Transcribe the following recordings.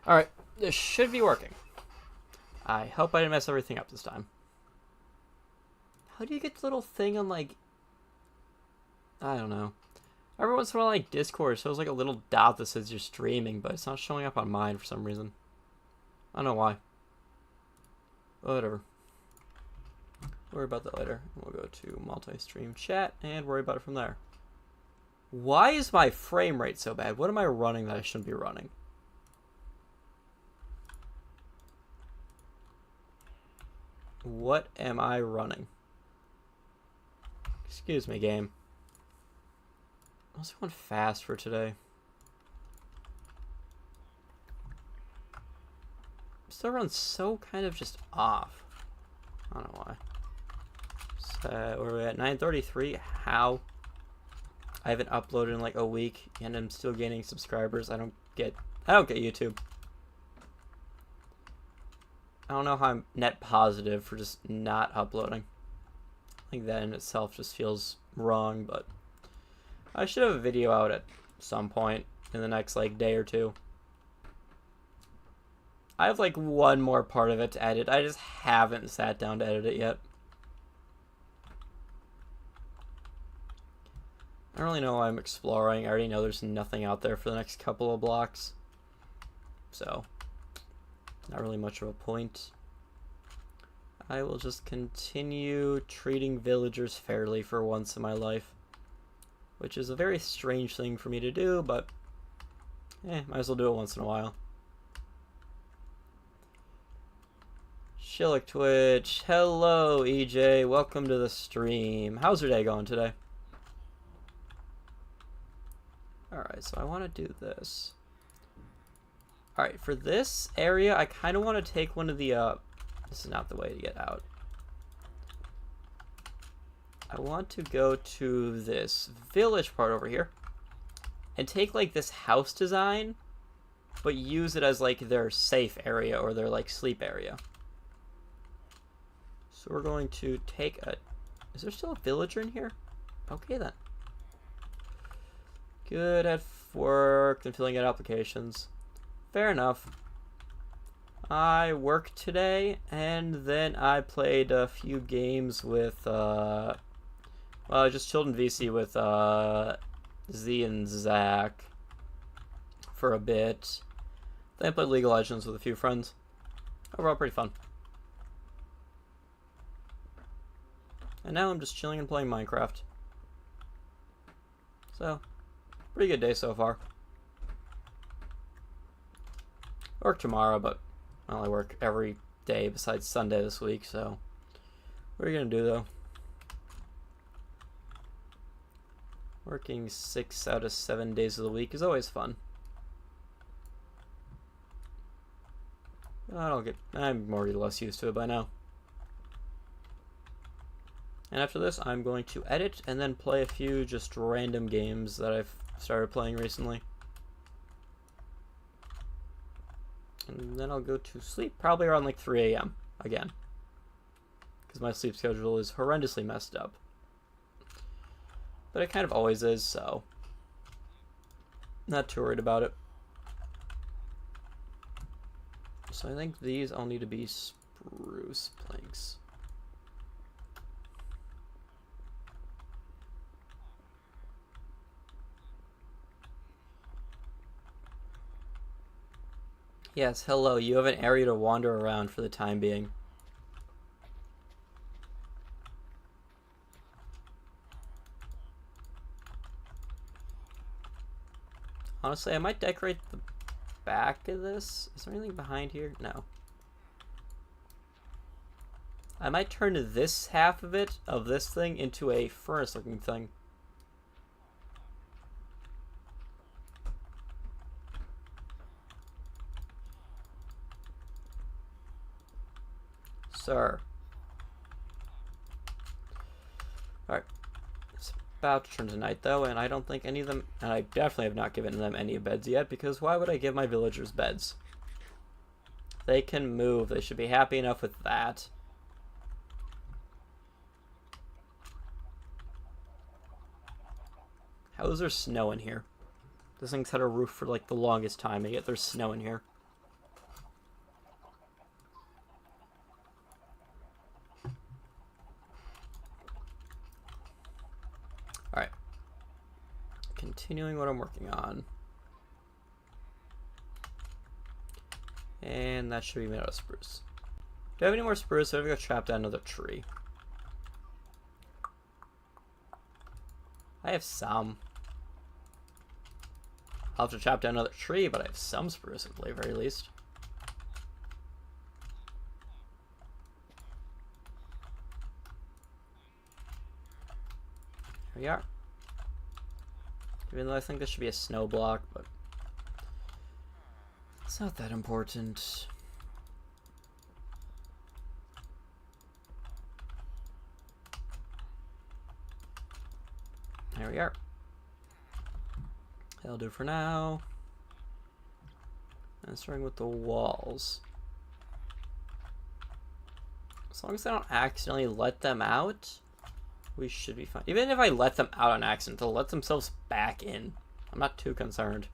Alright, this should be working. I hope I didn't mess everything up this time. How do you get the little thing on, like... I don't know. Every once in a while, like, Discord shows, like, a little dot that says you're streaming, but it's not showing up on mine for some reason. I don't know why. Whatever. Worry about that later. We'll go to multi-stream chat and worry about it from there. Why is my frame rate so bad? What am I running that I shouldn't be running? What am I running? Excuse me, game. I was going fast for today. Still runs so kind of just off. I don't know why. So we're at 9:33. How? I haven't uploaded in like a week and I'm still gaining subscribers. I don't get YouTube. I don't know how I'm net positive for just not uploading. I think that in itself just feels wrong, but I should have a video out at some point in the next like day or two. I have like one more part of it to edit. I just haven't sat down to edit it yet. I don't really know why I'm exploring. I already know there's nothing out there for the next couple of blocks. So, not really much of a point. I will just continue treating villagers fairly for once in my life. Which is a very strange thing for me to do, but might as well do it once in a while. Shillick Twitch, hello EJ, welcome to the stream. How's your day going today? Alright, so I want to do this. Alright, for this area, I kind of want to take one of the, this is not the way to get out. I want to go to this village part over here and take like this house design, but use it as like their safe area or their like sleep area. So we're going to take a... Is there still a villager in here? Okay then. Good at work and filling out applications. Fair enough. I worked today and then I played a few games with well, I just chilled in VC with Z and Zach for a bit. Then I played League of Legends with a few friends. Overall pretty fun. And now I'm just chilling and playing Minecraft. So, pretty good day so far. I work tomorrow, but I only work every day besides Sunday this week, so what are you gonna do though? Working 6 out of 7 days of the week is always fun. I'm more or less used to it by now. And after this, I'm going to edit and then play a few just random games that I've started playing recently. And then I'll go to sleep, probably around like 3 a.m. again. Because my sleep schedule is horrendously messed up. But it kind of always is, so not too worried about it. So I think these all need to be spruce planks. Yes, hello, you have an area to wander around for the time being. Honestly, I might decorate the back of this. Is there anything behind here? No. I might turn this half of it, of this thing, into a furnace looking thing. Sir. Alright. It's about to turn to night though, and I don't think any of them, and I definitely have not given them any beds yet, because why would I give my villagers beds? They can move. They should be happy enough with that. How is there snow in here? This thing's had a roof for like the longest time, and yet there's snow in here. continuing what I'm working on. And that should be made out of spruce. Do I have any more spruce? I've got to chop down another tree. I have some. I'll have to chop down another tree, but I have some spruce at the very least. Here we are. Even though I think this should be a snow block, but it's not that important. There we are. That'll do for now. And starting with the walls. As long as I don't accidentally let them out, we should be fine. Even if I let them out on accident, they'll let themselves back in. I'm not too concerned.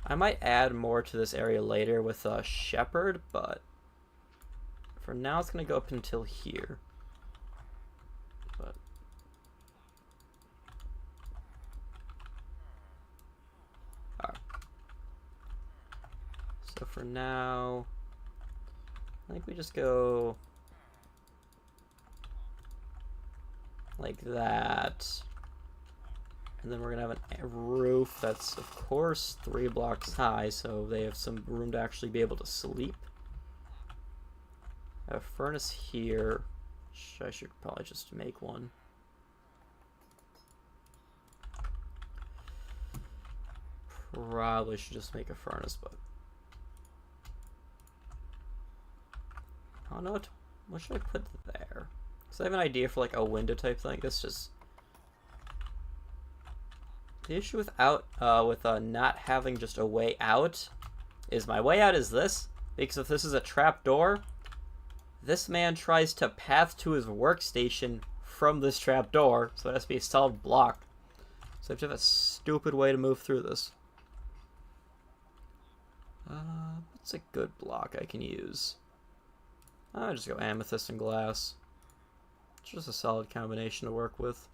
I might add more to this area later with a shepherd, but for now it's going to go up until here. But alright. So for now, I think we just go like that. And then we're going to have a roof that's, of course, 3 blocks high, so they have some room to actually be able to sleep. I have a furnace here. I should probably just make one. Probably should just make a furnace, but I don't know what should I put there? Because I have an idea for like a window type thing. That's just the issue with not having just a way out is my way out is this, because if this is a trap door, this man tries to path to his workstation from this trap door, so it has to be a solid block. So I have to have a stupid way to move through this. What's a good block I can use? I'll just go amethyst and glass. It's just a solid combination to work with.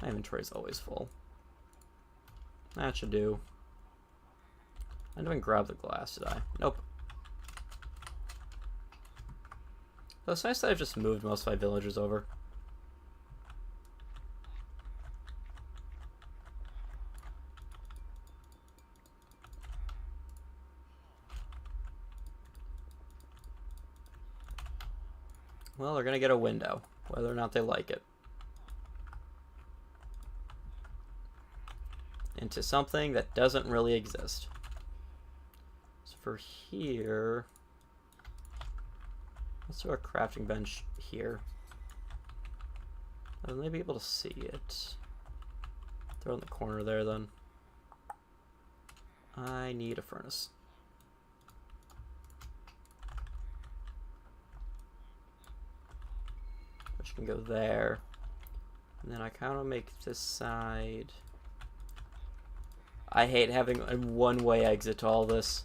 My inventory's always full. That should do. I didn't even grab the glass, did I? Nope. Well, it's nice that I've just moved most of my villagers over. Well, they're gonna get a window, whether or not they like it. Into something that doesn't really exist. So for here, let's do a crafting bench here. And they'll be able to see it. Throw it in the corner there then. I need a furnace. Which can go there. And then I kind of make this side. I hate having a one-way exit to all this.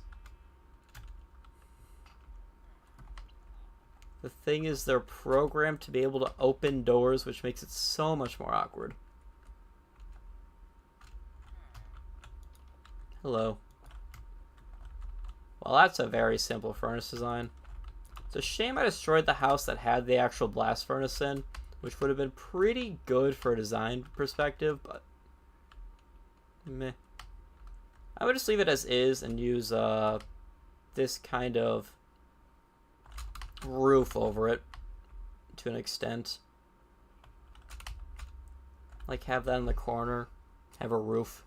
The thing is, they're programmed to be able to open doors, which makes it so much more awkward. Hello. Well, that's a very simple furnace design. It's a shame I destroyed the house that had the actual blast furnace in, which would have been pretty good for a design perspective, but meh. I would just leave it as is and use this kind of roof over it to an extent. Like have that in the corner, have a roof,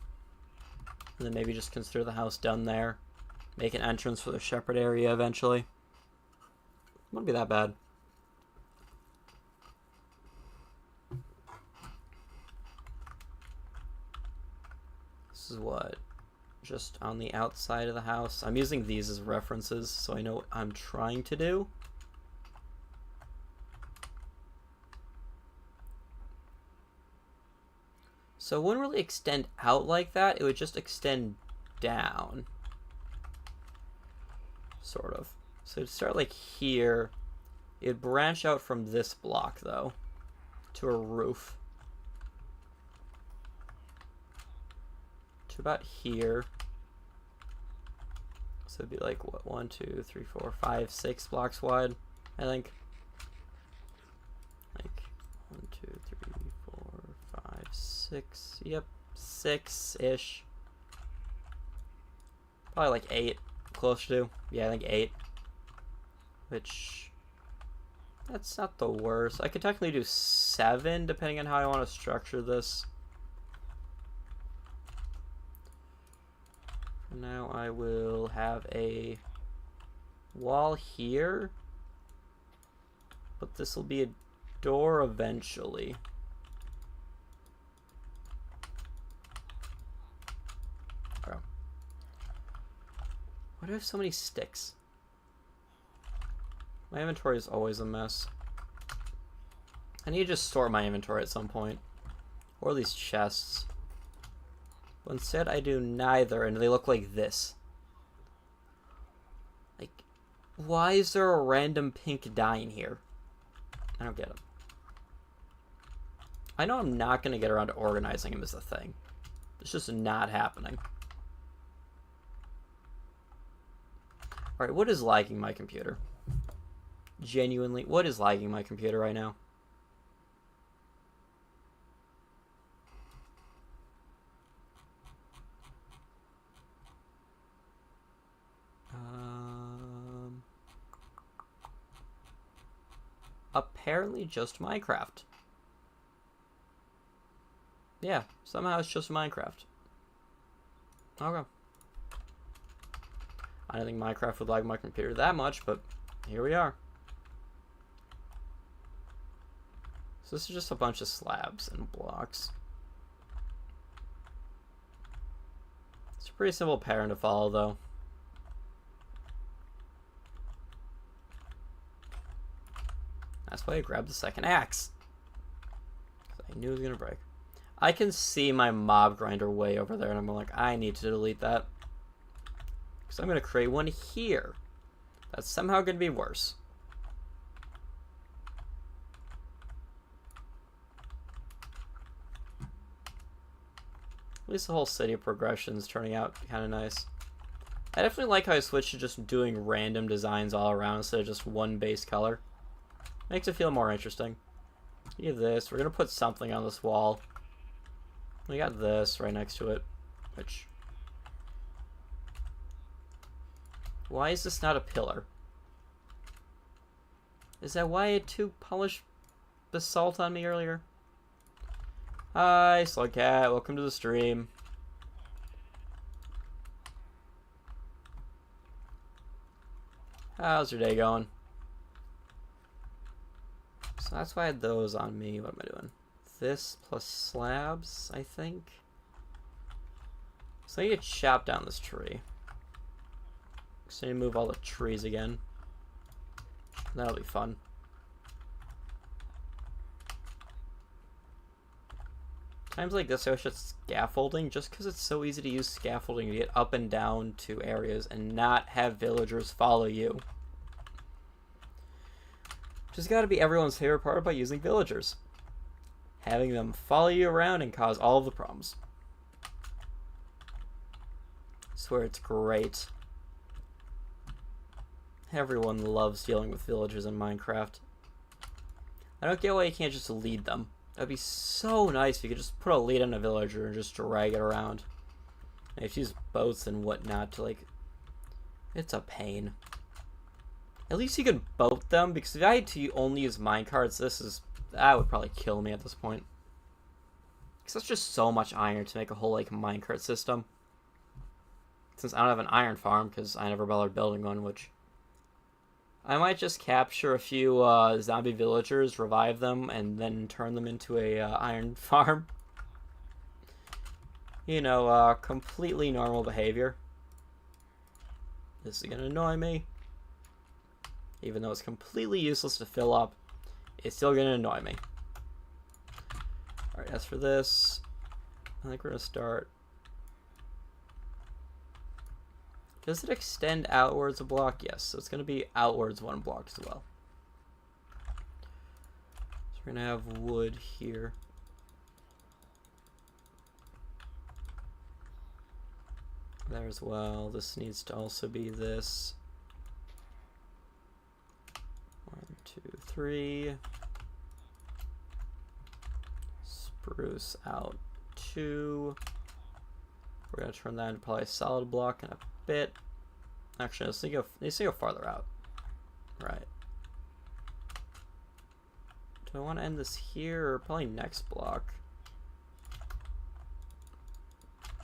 and then maybe just consider the house done there. Make an entrance for the shepherd area eventually. Wouldn't be that bad. This is what? Just on the outside of the house. I'm using these as references so I know what I'm trying to do. So it wouldn't really extend out like that, it would just extend down. Sort of. So it'd start like here, It'd branch out from this block, though, to a roof. To about here. So it'd be like, what, 1, 2, 3, 4, 5, 6 blocks wide, I think. Like, 1, 2, 3, 4, 5, 6. Yep, 6-ish. Probably like 8, close to. Yeah, I think 8. Which, that's not the worst. I could technically do 7, depending on how I want to structure this. For now, I will have a wall here. But this will be a door eventually. Okay. Why do I have so many sticks? My inventory is always a mess. I need to just store my inventory at some point. Or these chests. But instead I do neither, and they look like this. Like, why is there a random pink dye in here? I don't get it. I know I'm not going to get around to organizing them as a thing. It's just not happening. Alright, what is lagging my computer? Genuinely, what is lagging my computer right now? Apparently just Minecraft. Yeah, somehow it's just Minecraft. Okay. I don't think Minecraft would lag my computer that much, but here we are. So this is just a bunch of slabs and blocks. It's a pretty simple pattern to follow, though. That's why I grabbed the second axe. I knew it was going to break. I can see my mob grinder way over there, and I'm like, I need to delete that. Because I'm going to create one here. That's somehow going to be worse. At least the whole city progression is turning out kind of nice. I definitely like how I switched to just doing random designs all around instead of just one base color. Makes it feel more interesting. We have this. We're going to put something on this wall. We got this right next to it. Which... why is this not a pillar? Is that why I had to polish basalt on me earlier? Hi, Slugcat. Welcome to the stream. How's your day going? So that's why I had those on me. What am I doing? This plus slabs, I think. So I need to chop down this tree. So I need to move all the trees again. That'll be fun. Times like this I wish it's scaffolding, just because it's so easy to use scaffolding to get up and down to areas and not have villagers follow you. Just gotta be everyone's favorite part about using villagers. Having them follow you around and cause all of the problems. I swear it's great. Everyone loves dealing with villagers in Minecraft. I don't get why you can't just lead them. That'd be so nice if you could just put a lead on a villager and just drag it around. And if you use boats and whatnot to, like... it's a pain. At least you can boat them, because if I had to only use minecarts, that would probably kill me at this point. Because that's just so much iron to make a whole, like, minecart system. Since I don't have an iron farm, because I never bothered building one, which... I might just capture a few zombie villagers, revive them, and then turn them into a iron farm. You know, completely normal behavior. This is gonna annoy me. Even though it's completely useless to fill up, it's still gonna annoy me. Alright, as for this, I think we're gonna start. Does it extend outwards a block? Yes, so it's going to be outwards one block as well. we're gonna have wood here. There as well. This needs to also be this. 1, 2, 3. Spruce out 2. We're gonna turn that into probably a solid block in a bit. Actually, let's go farther out. Right. Do I want to end this here or probably next block?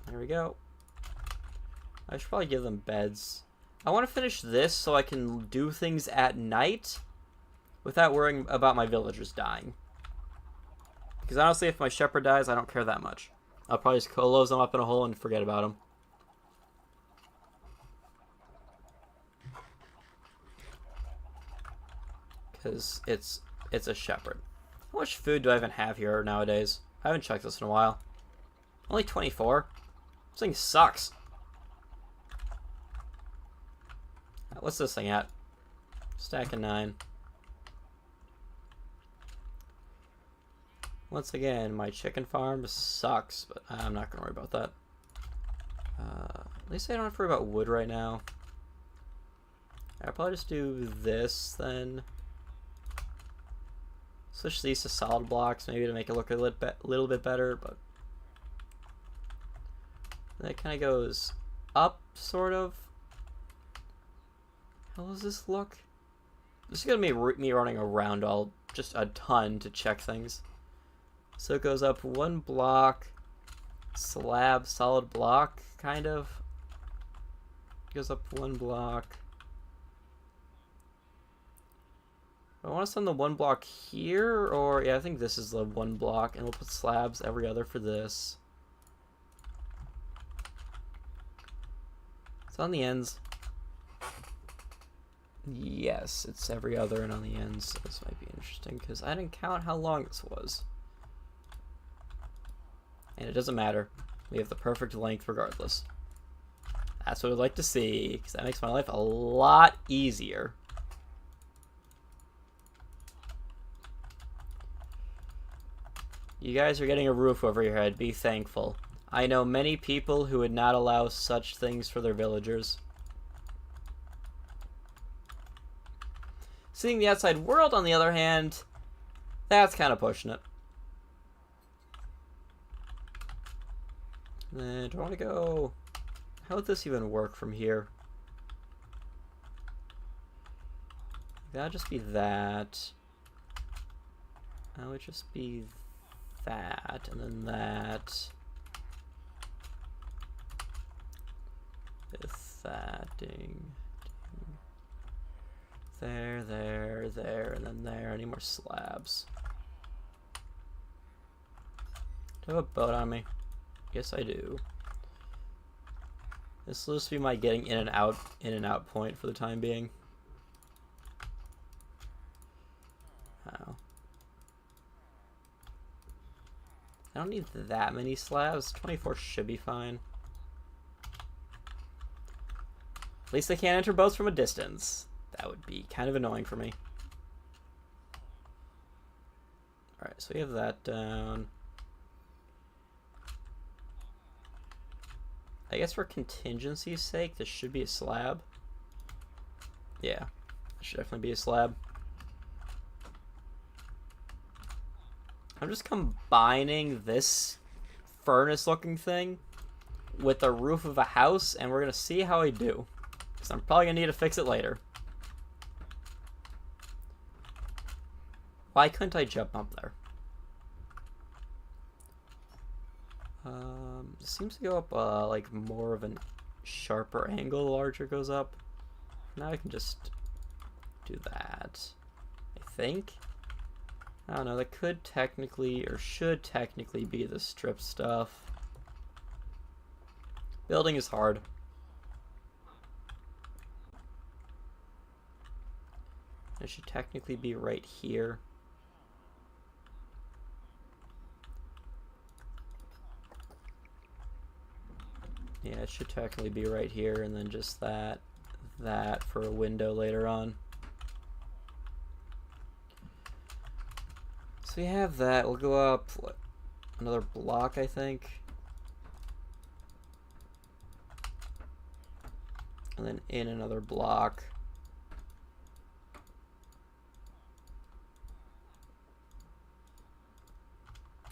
There we go. I should probably give them beds. I want to finish this so I can do things at night without worrying about my villagers dying. Because honestly, if my shepherd dies, I don't care that much. I'll probably just close them up in a hole and forget about them. Because it's a shepherd. How much food do I even have here nowadays? I haven't checked this in a while. Only 24? This thing sucks. What's this thing at? Stack of 9. Once again, my chicken farm sucks, but I'm not going to worry about that. At least I don't have to worry about wood right now. I'll probably just do this then. Switch these to solid blocks, maybe to make it look a little bit better, but that kind of goes up, sort of. How does this look? This is gonna be me running around just a ton to check things. So it goes up 1 block, slab, solid block, kind of. It goes up 1 block. I want to send the 1 block here, or yeah, I think this is the 1 block, and we'll put slabs every other for this. It's on the ends. Yes, it's every other and on the ends. So this might be interesting because I didn't count how long this was. And it doesn't matter. We have the perfect length regardless. That's what I'd like to see, because that makes my life a lot easier. You guys are getting a roof over your head. Be thankful. I know many people who would not allow such things for their villagers. Seeing the outside world, on the other hand, that's kind of pushing it. Then, do I want to go... How would this even work from here? That'd just be that. That would just be that, and then that. With that, ding. There, there, and then there. I need more slabs. Do I have a boat on me? Yes, I do. This will just be my getting in and out point for the time being. Wow. I don't need that many slabs. 24 should be fine. At least they can't enter boats from a distance. That would be kind of annoying for me. Alright, so we have that down. I guess for contingency's sake, this should be a slab. Yeah, it should definitely be a slab. I'm just combining this furnace-looking thing with the roof of a house, and we're going to see how I do. Because I'm probably going to need to fix it later. Why couldn't I jump up there? It seems to go up like more of a sharper angle the larger it goes up. Now I can just do that, I think. I don't know, that could technically, or should technically be the strip stuff. Building is hard. It should technically be right here. Yeah, it should technically be right here, and then just that for a window later on. So we have that. We'll go up, what, another block, I think. And then in another block.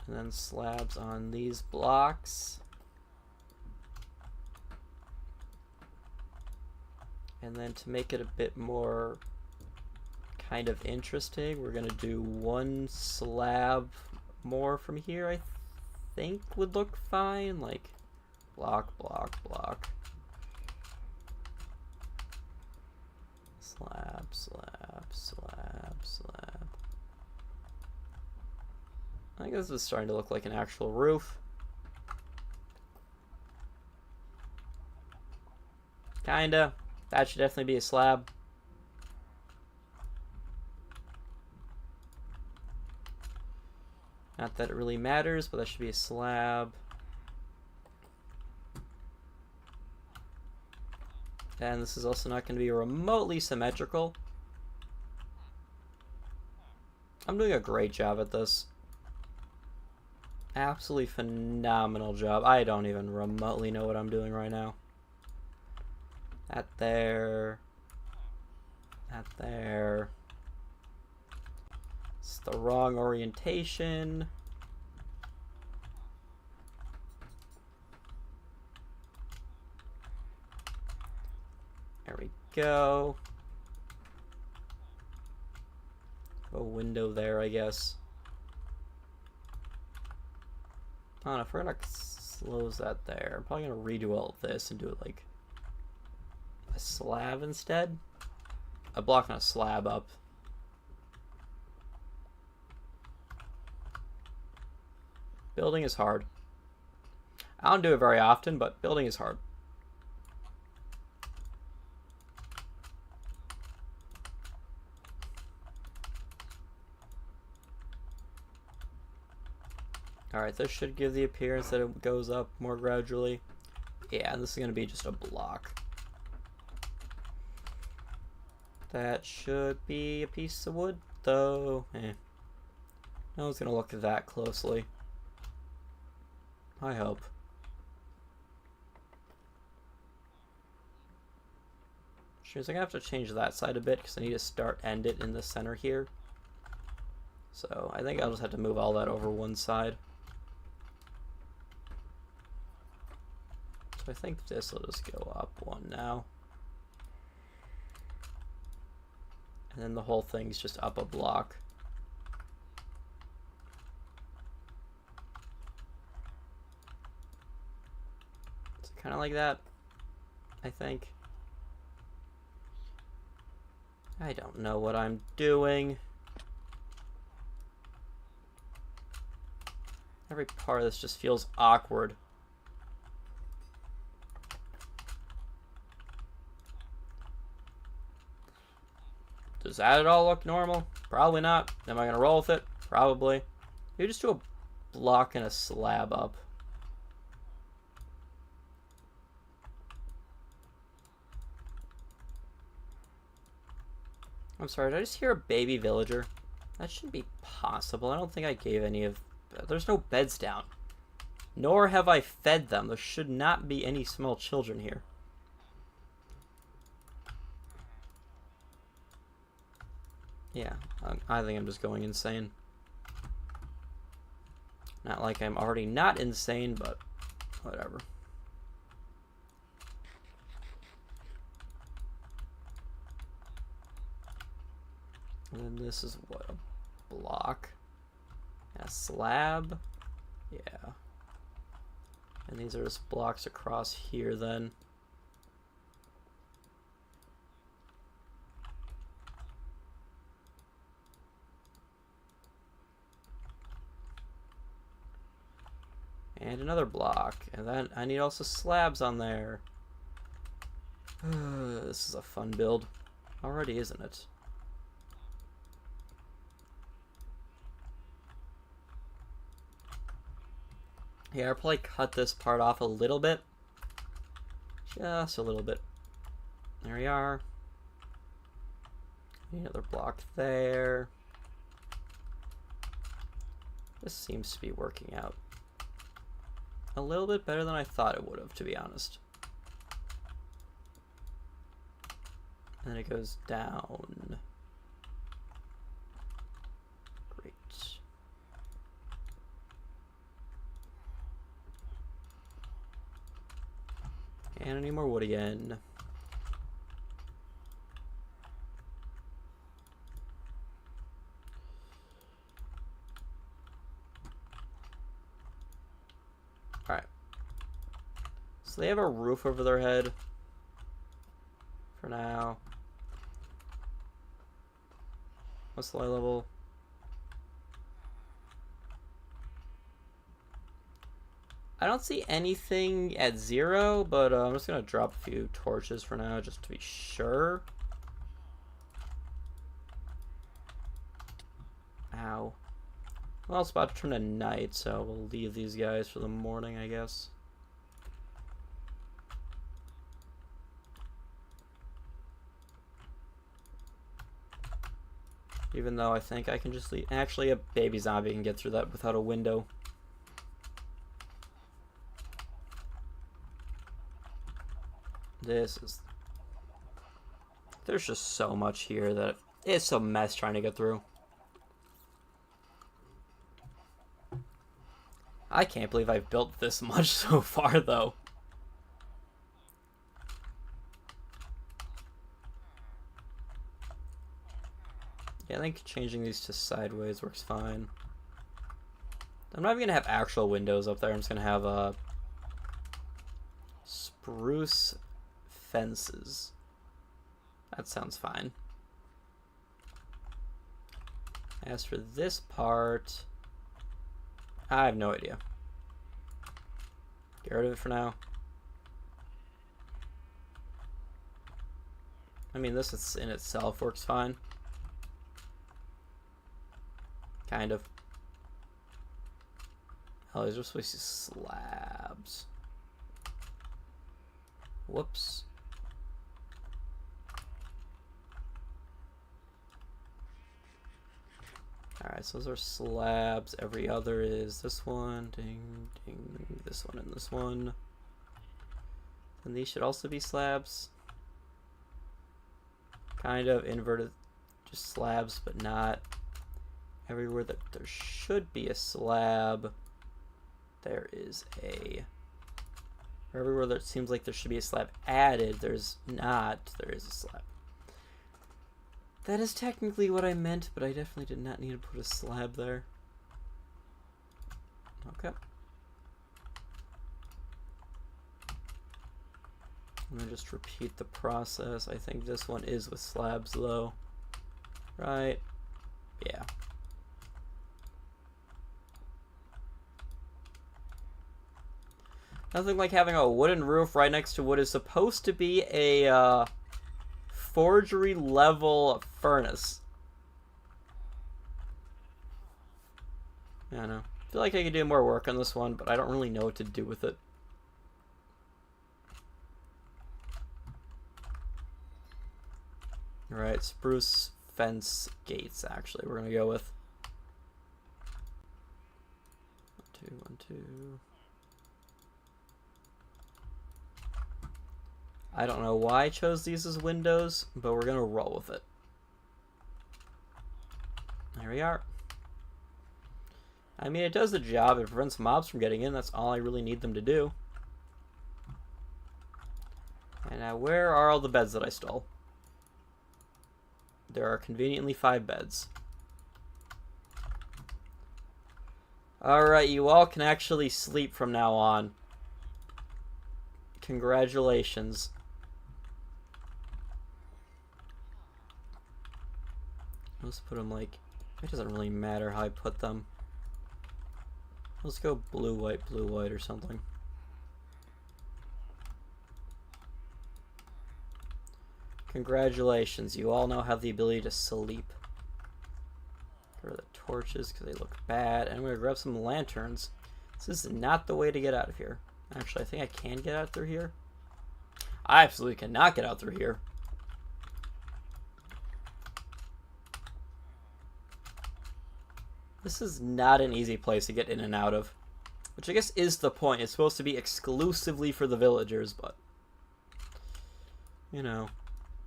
And then slabs on these blocks. And then to make it a bit more kind of interesting, we're gonna do one slab more from here, I think would look fine. Like block, block, block. Slab, slab, slab, slab. I think this is starting to look like an actual roof. Kinda. That should definitely be a slab. Not that it really matters, but that should be a slab. And this is also not going to be remotely symmetrical. I'm doing a great job at this. Absolutely phenomenal job. I don't even remotely know what I'm doing right now. That there. That there. It's the wrong orientation. There we go. A window there, I guess. I don't know if we're gonna close that there. I'm probably gonna redo all of this and do it like a slab instead. A block and a slab up. Building is hard. I don't do it very often, but building is hard. Alright, this should give the appearance that it goes up more gradually. Yeah, this is going to be just a block. That should be a piece of wood, though. No one's going to look at that closely. I hope. Sure, so I'm going to have to change that side a bit because I need to start end it in the center here. So I think I'll just have to move all that over one side. I think this will just go up one now. And then the whole thing's just up a block. It's kind of like that, I think. I don't know what I'm doing. Every part of this just feels awkward. Does that at all look normal? Probably not. Am I going to roll with it? Probably. You just do a block and a slab up. I'm sorry, did I just hear a baby villager? That shouldn't be possible. I don't think I gave any of... There's no beds down. Nor have I fed them. There should not be any small children here. Yeah, I think I'm just going insane. Not like I'm already not insane, but whatever. And then this is what, a block? A slab? Yeah. And these are just blocks across here then. And another block. And then I need also slabs on there. This is a fun build. Already, isn't it? Yeah, I'll probably cut this part off a little bit. Just a little bit. There we are. Another block there. This seems to be working out a little bit better than I thought it would have, to be honest. And then it goes down. Great. And any more wood again. Alright. So they have a roof over their head. For now. What's the light level? I don't see anything at 0, but I'm just going to drop a few torches for now, just to be sure. Ow. Well, it's about to turn to night, so we'll leave these guys for the morning, I guess. Even though I think I can just leave. Actually, a baby zombie can get through that without a window. This is... There's just so much here that it's a mess trying to get through. I can't believe I've built this much so far, though. Yeah, I think changing these to sideways works fine. I'm not even going to have actual windows up there. I'm just going to have spruce fences. That sounds fine. As for this part, I have no idea. Get rid of it for now. I mean, this in itself works fine. Kind of. Oh, these are supposed to be slabs. Whoops. Alright, so those are slabs. Every other is this one. Ding, ding. This one and this one. And these should also be slabs. Kind of inverted. Just slabs, but not. Everywhere that there should be a slab, there is a... Everywhere that it seems like there should be a slab added, there's not. There is a slab. That is technically what I meant, but I definitely did not need to put a slab there. Okay. I'm gonna just repeat the process. I think this one is with slabs though. Right? Yeah. Nothing like having a wooden roof right next to what is supposed to be a forgery level furnace. Yeah, I know. I feel like I could do more work on this one, but I don't really know what to do with it. Alright, spruce fence gates, actually, we're gonna go with. 1, 2, 1, 2. I don't know why I chose these as windows, but we're gonna roll with it. There we are. I mean, it does the job. It prevents mobs from getting in. That's all I really need them to do. And now, where are all the beds that I stole? There are conveniently 5 beds. Alright, you all can actually sleep from now on. Congratulations. Let's put them like... It doesn't really matter how I put them. Let's go blue, white, or something. Congratulations, you all now have the ability to sleep. Get rid of the torches because they look bad. And I'm going to grab some lanterns. This is not the way to get out of here. Actually, I think I can get out through here. I absolutely cannot get out through here. This is not an easy place to get in and out of. Which I guess is the point. It's supposed to be exclusively for the villagers, but... You know,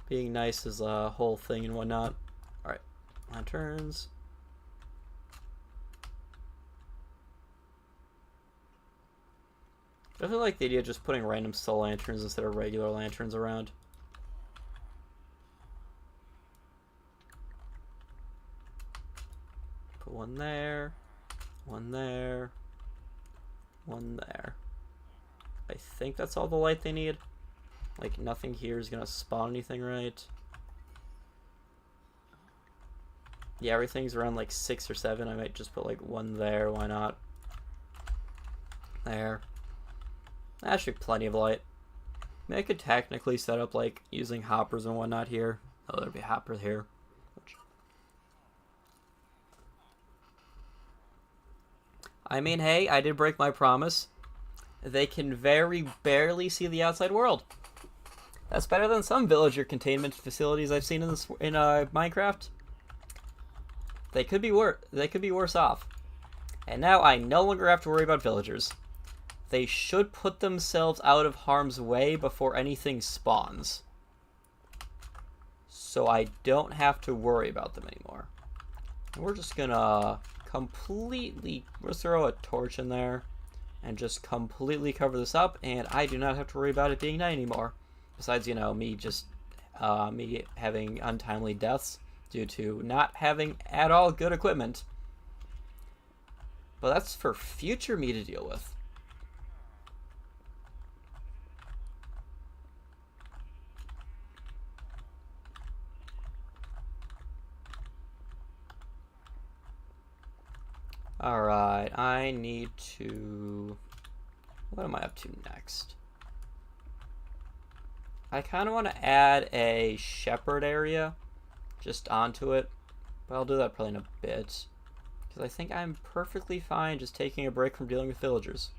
being nice is a whole thing and whatnot. Alright, lanterns. I feel like the idea of just putting random soul lanterns instead of regular lanterns around. Put one there, one there, one there. I think that's all the light they need. Like, nothing here is gonna spawn anything, right? Yeah, everything's around like 6 or 7. I might just put like one there, why not? There. That should be plenty of light. I mean, I could technically set up like using hoppers and whatnot here. Oh, there'd be a hopper here. I mean, hey, I did break my promise. They can very barely see the outside world. That's better than some villager containment facilities I've seen in Minecraft. They could be worse off. And now I no longer have to worry about villagers. They should put themselves out of harm's way before anything spawns. So I don't have to worry about them anymore. We're just gonna completely... We'll throw a torch in there and just completely cover this up, and I do not have to worry about it being night anymore. Besides, you know, me having untimely deaths due to not having at all good equipment. But that's for future me to deal with. Alright, I need to... What am I up to next? I kind of want to add a shepherd area just onto it, but I'll do that probably in a bit, because I think I'm perfectly fine just taking a break from dealing with villagers.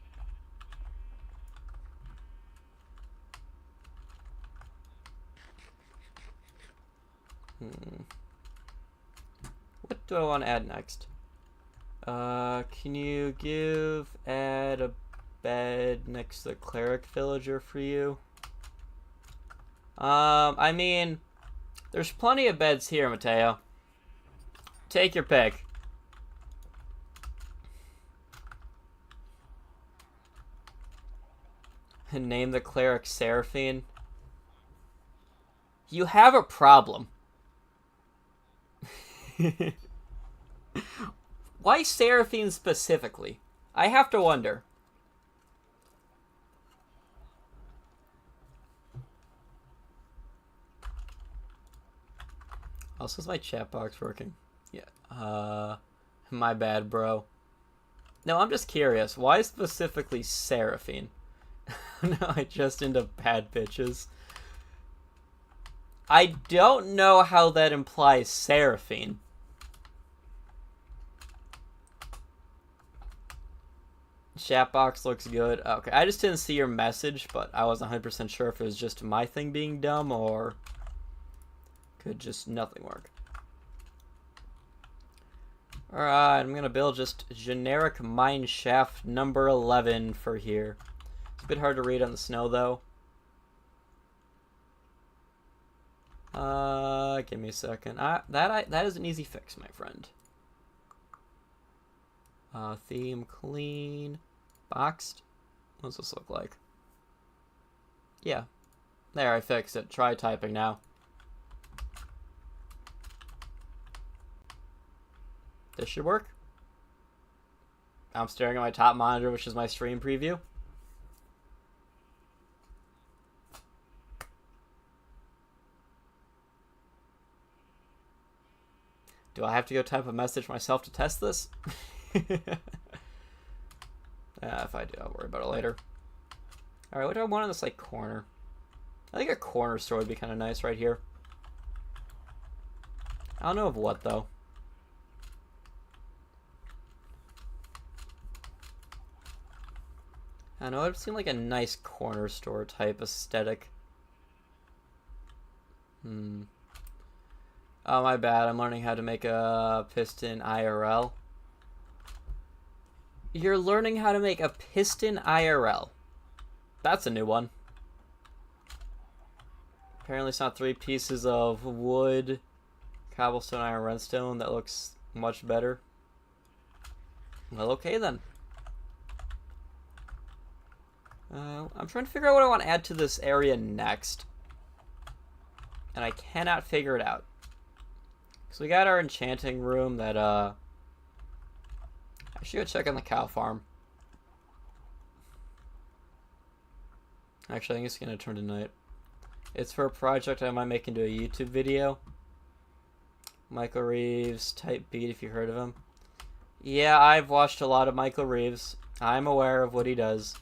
What do I want to add next? Can you add a bed next to the cleric villager for you? I mean, there's plenty of beds here, Mateo. Take your pick. Name the cleric Seraphine. You have a problem. Why Seraphine specifically? I have to wonder. Also, is my chat box working? Yeah. My bad, bro. No, I'm just curious. Why specifically Seraphine? No, I just into bad bitches. I don't know how that implies Seraphine. Chat box looks good. Okay, I just didn't see your message, but I wasn't 100% sure if it was just my thing being dumb or could just nothing work. Alright, I'm gonna build just generic mine shaft number 11 for here. It's a bit hard to read on the snow though. Give me a second. That is an easy fix, my friend. Theme clean. Boxed. What does this look like? Yeah. There, I fixed it. Try typing now. This should work. I'm staring at my top monitor, which is my stream preview. Do I have to go type a message myself to test this? If I do, I'll worry about it later. Alright, what do I want in this, like, corner? I think a corner store would be kind of nice right here. I don't know of what, though. I don't know, it seemed like a nice corner store type aesthetic. Oh, my bad. I'm learning how to make a piston IRL. You're learning how to make a piston IRL. That's a new one. Apparently it's not 3 pieces of wood, cobblestone, iron, redstone. That looks much better. Well, okay then. I'm trying to figure out what I want to add to this area next. And I cannot figure it out. So we got our enchanting room that, I should go check on the cow farm. Actually, I think it's going to turn to night. It's for a project I might make into a YouTube video. Michael Reeves, Type Beat, if you heard of him. Yeah, I've watched a lot of Michael Reeves. I'm aware of what he does.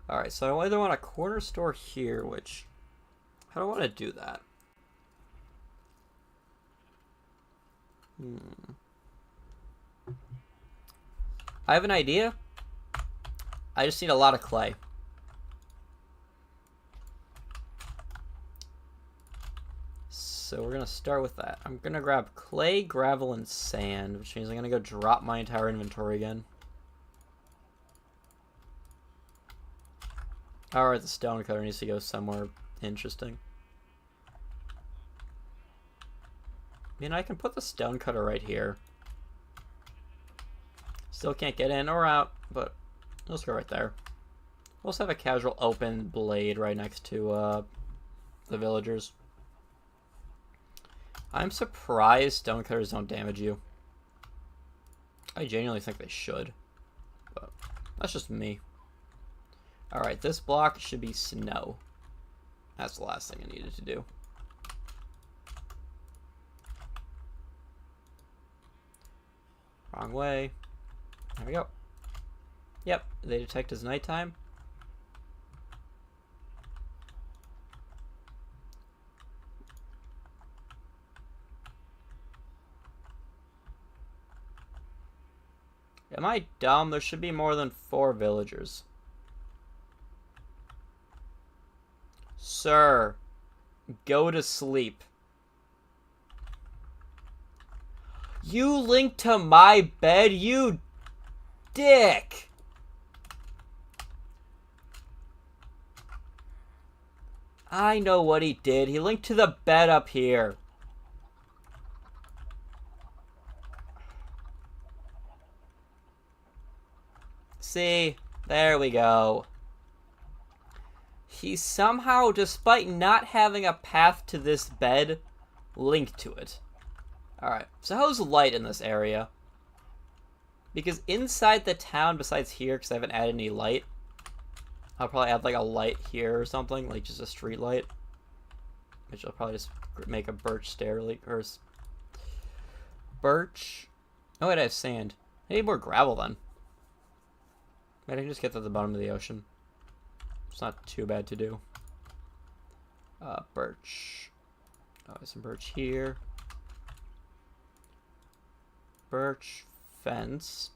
Alright, so I either want a corner store here, which... I don't want to do that. I have an idea. I just need a lot of clay. So we're going to start with that. I'm going to grab clay, gravel, and sand, which means I'm going to go drop my entire inventory again. Alright, the stone cutter needs to go somewhere interesting. I mean, I can put the stone cutter right here. Still can't get in or out, but let's go right there. We'll also have a casual open blade right next to the villagers. I'm surprised stone cutters don't damage you. I genuinely think they should, but that's just me. Alright, this block should be snow. That's the last thing I needed to do. Wrong way. There we go. Yep, they detect as nighttime. Am I dumb? There should be more than 4 villagers. Sir, go to sleep. You linked to my bed, you dick! I know what he did. He linked to the bed up here. See? There we go. He somehow, despite not having a path to this bed, linked to it. Alright, so how's light in this area? Because inside the town, besides here, because I haven't added any light, I'll probably add like a light here or something, like just a street light. Which I'll probably just make a birch stair, like, or birch. Oh wait, I have sand. I need more gravel then. Wait, I can just get to the bottom of the ocean. It's not too bad to do. Birch. Oh, there's some birch here. Birch fence.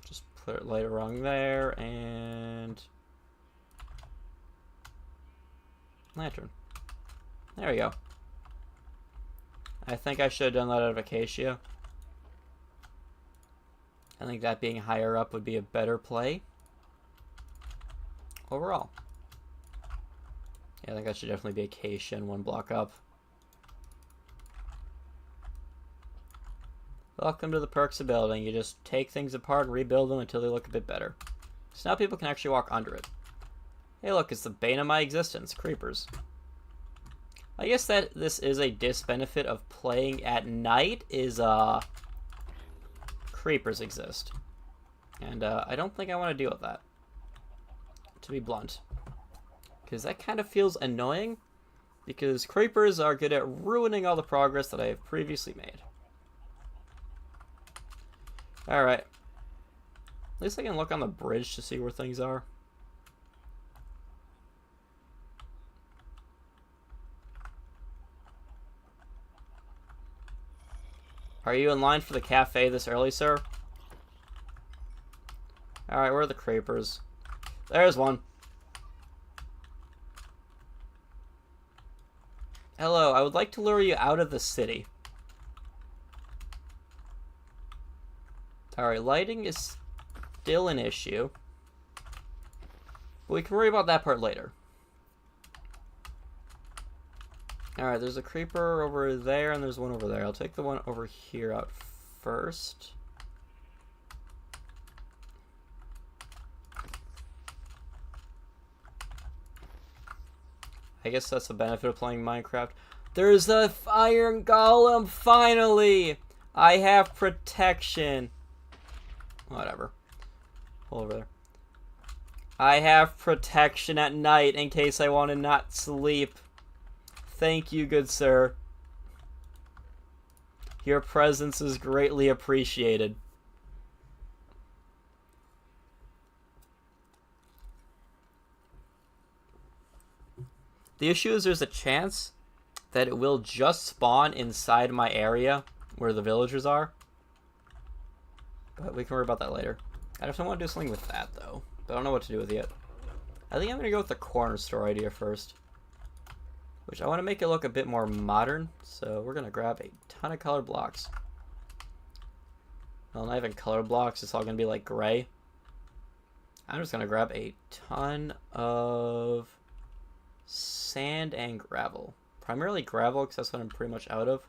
Just put it light along there, and lantern. There we go. I think I should have done that out of acacia. I think that being higher up would be a better play overall. Yeah, I think that should definitely be acacia and 1 block up. Welcome to the perks of building. You just take things apart and rebuild them until they look a bit better. So now people can actually walk under it. Hey look, it's the bane of my existence, creepers. I guess that this is a disbenefit of playing at night is, creepers exist. And, I don't think I want to deal with that. To be blunt. Because that kind of feels annoying. Because creepers are good at ruining all the progress that I have previously made. Alright. At least I can look on the bridge to see where things are. Are you in line for the cafe this early, sir? Alright, where are the creepers? There's one. Hello, I would like to lure you out of the city. Alright, lighting is still an issue. But we can worry about that part later. Alright, there's a creeper over there, and there's one over there. I'll take the one over here out first. I guess that's the benefit of playing Minecraft. There's a iron golem, finally! I have protection. Whatever. Pull over there. I have protection at night in case I want to not sleep. Thank you, good sir. Your presence is greatly appreciated. The issue is there's a chance that it will just spawn inside my area where the villagers are. But we can worry about that later. I definitely want to do something with that, though. But I don't know what to do with it yet. I think I'm going to go with the corner store idea first. Which I want to make it look a bit more modern. So we're going to grab a ton of colored blocks. Well, not even colored blocks. It's all going to be like gray. I'm just going to grab a ton of sand and gravel. Primarily gravel, because that's what I'm pretty much out of.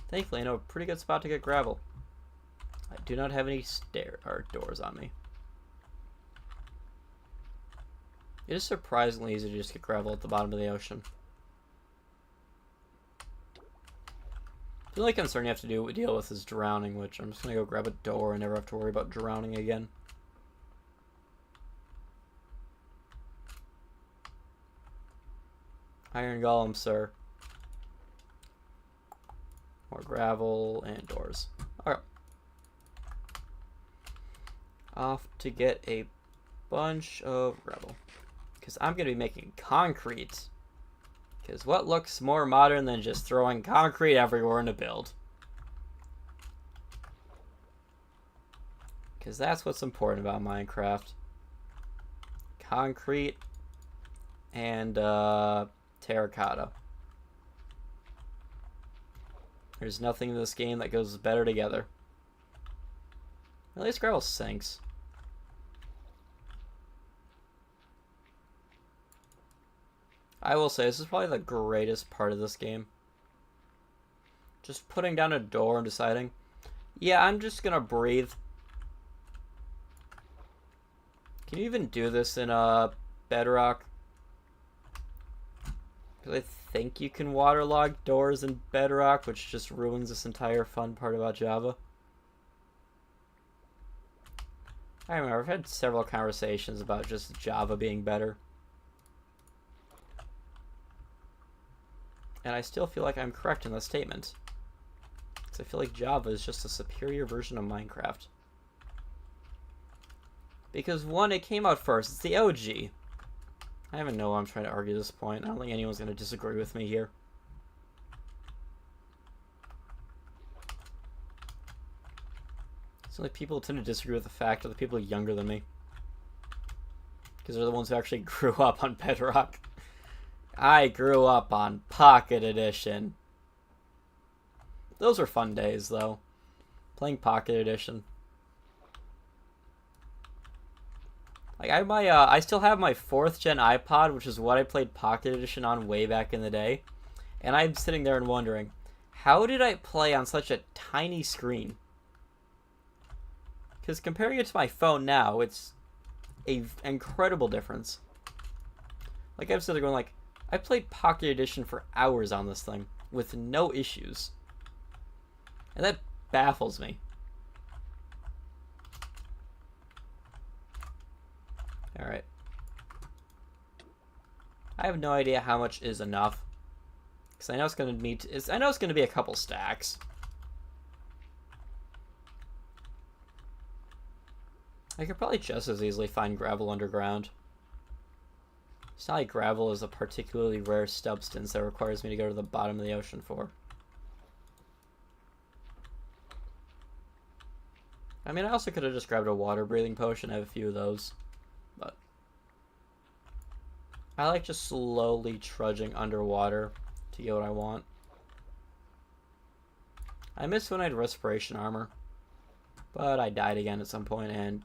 Thankfully, I know a pretty good spot to get gravel. I do not have any doors on me. It is surprisingly easy to just get gravel at the bottom of the ocean. The only concern you have to deal with is drowning, which I'm just going to go grab a door and never have to worry about drowning again. Iron golem, sir. More gravel and doors. Alright. Off to get a bunch of gravel. Because I'm going to be making concrete. Because what looks more modern than just throwing concrete everywhere in a build? Because that's what's important about Minecraft. Concrete and terracotta. There's nothing in this game that goes better together. At least gravel sinks. I will say, this is probably the greatest part of this game. Just putting down a door and deciding, yeah, I'm just gonna breathe. Can you even do this in Bedrock? Because I think you can waterlog doors in Bedrock, which just ruins this entire fun part about Java. I remember, I've had several conversations about just Java being better. And I still feel like I'm correct in this statement. Because I feel like Java is just a superior version of Minecraft. Because one, it came out first. It's the OG. I don't even know why I'm trying to argue this point. I don't think anyone's going to disagree with me here. It's only people tend to disagree with the fact of the people younger than me. Because they're the ones who actually grew up on Bedrock. I grew up on Pocket Edition. Those were fun days, though. Playing Pocket Edition. Like I still have my 4th gen iPod, which is what I played Pocket Edition on way back in the day. And I'm sitting there and wondering, how did I play on such a tiny screen? Because comparing it to my phone now, it's an incredible difference. Like I'm sitting there going like, I played Pocket Edition for hours on this thing with no issues. And that baffles me. Alright. I have no idea how much is enough. Because I know it's going to I know it's going to be a couple stacks. I could probably just as easily find gravel underground. It's not like gravel is a particularly rare substance that requires me to go to the bottom of the ocean for. I mean, I also could have just grabbed a water breathing potion. I have a few of those. But I like just slowly trudging underwater to get what I want. I miss when I had respiration armor, but I died again at some point, and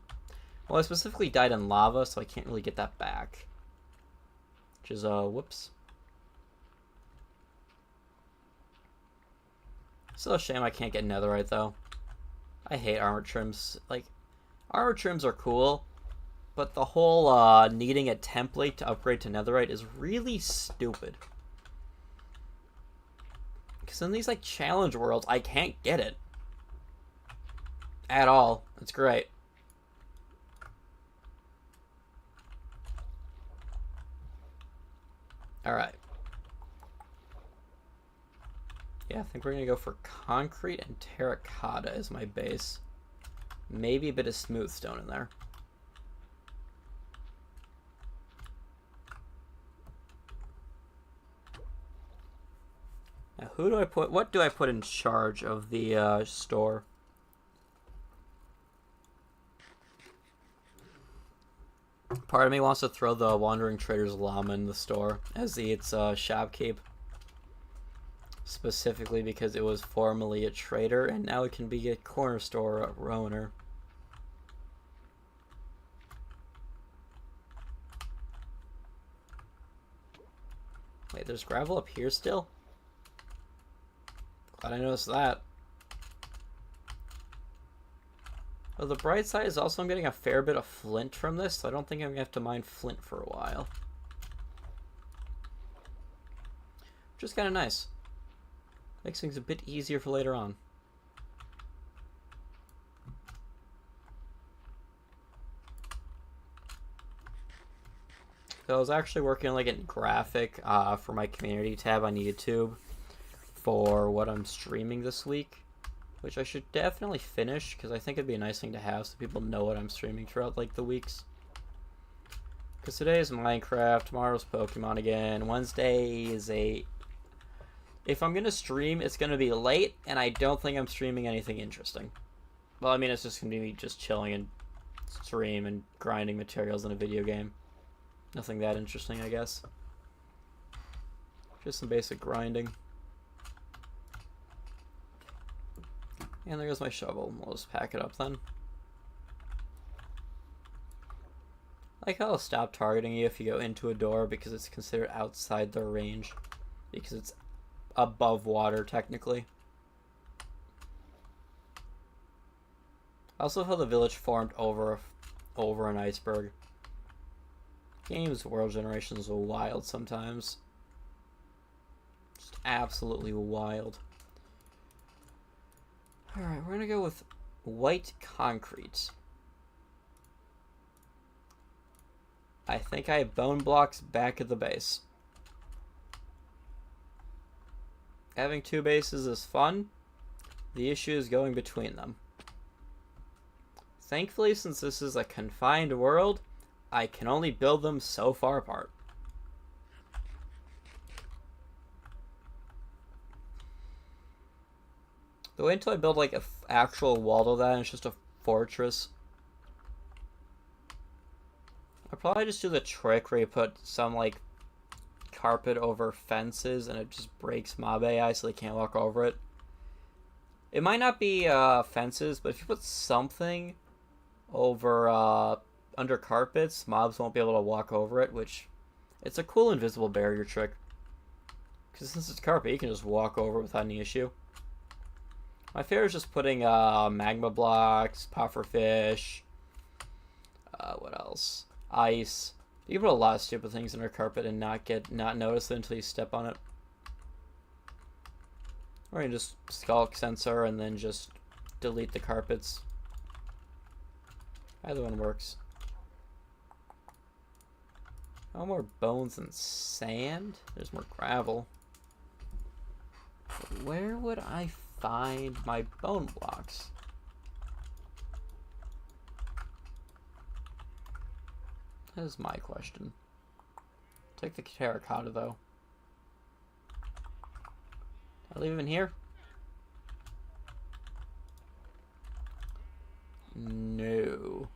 well, I specifically died in lava, so I can't really get that back. Which is, whoops. Still a shame I can't get netherite, though. I hate armor trims. Like, armor trims are cool, but the whole, needing a template to upgrade to netherite is really stupid. Because in these, like, challenge worlds, I can't get it. At all. It's great. Alright. Yeah, I think we're going to go for concrete and terracotta as my base. Maybe a bit of smooth stone in there. Now, who do I put? What do I put in charge of the store? Part of me wants to throw the Wandering Trader's llama in the store as its shopkeep. Specifically because it was formerly a trader and now it can be a corner store owner. Wait, there's gravel up here still? Glad I noticed that. Oh, the bright side is also I'm getting a fair bit of flint from this, so I don't think I'm going to have to mine flint for a while. Which is kind of nice. Makes things a bit easier for later on. So I was actually working on like a graphic for my community tab on YouTube for what I'm streaming this week, which I should definitely finish because I think it'd be a nice thing to have so people know what I'm streaming throughout like the weeks. Because today is Minecraft, tomorrow's Pokemon again, Wednesday is a... If I'm going to stream, it's going to be late, and I don't think I'm streaming anything interesting. Well, I mean, it's just going to be me just chilling and stream and grinding materials in a video game. Nothing that interesting, I guess. Just some basic grinding. And there goes my shovel. We'll just pack it up then. Like how it'll stop targeting you if you go into a door because it's considered outside their range. Because it's above water, technically. I also how the village formed over an iceberg. Games World Generations are wild sometimes. Just absolutely wild. Alright, we're gonna go with white concrete. I think I have bone blocks back at the base. Having two bases is fun. The issue is going between them. Thankfully, since this is a confined world, I can only build them so far apart. But wait until I build like an actual wall to that and it's just a fortress. I'll probably just do the trick where you put some like carpet over fences and it just breaks mob AI so they can't walk over it. It might not be fences, but if you put something over under carpets, mobs won't be able to walk over it, which it's a cool invisible barrier trick. Because since it's carpet, you can just walk over it without any issue. My favorite is just putting magma blocks, pufferfish, what else? Ice. You can put a lot of stupid things under carpet and not notice it until you step on it. Or you can just skulk sensor and then just delete the carpets. Either one works. No more bones and sand. There's more gravel. But where would I find my bone blocks? That is my question. Take the terracotta though. I leave him in here? No.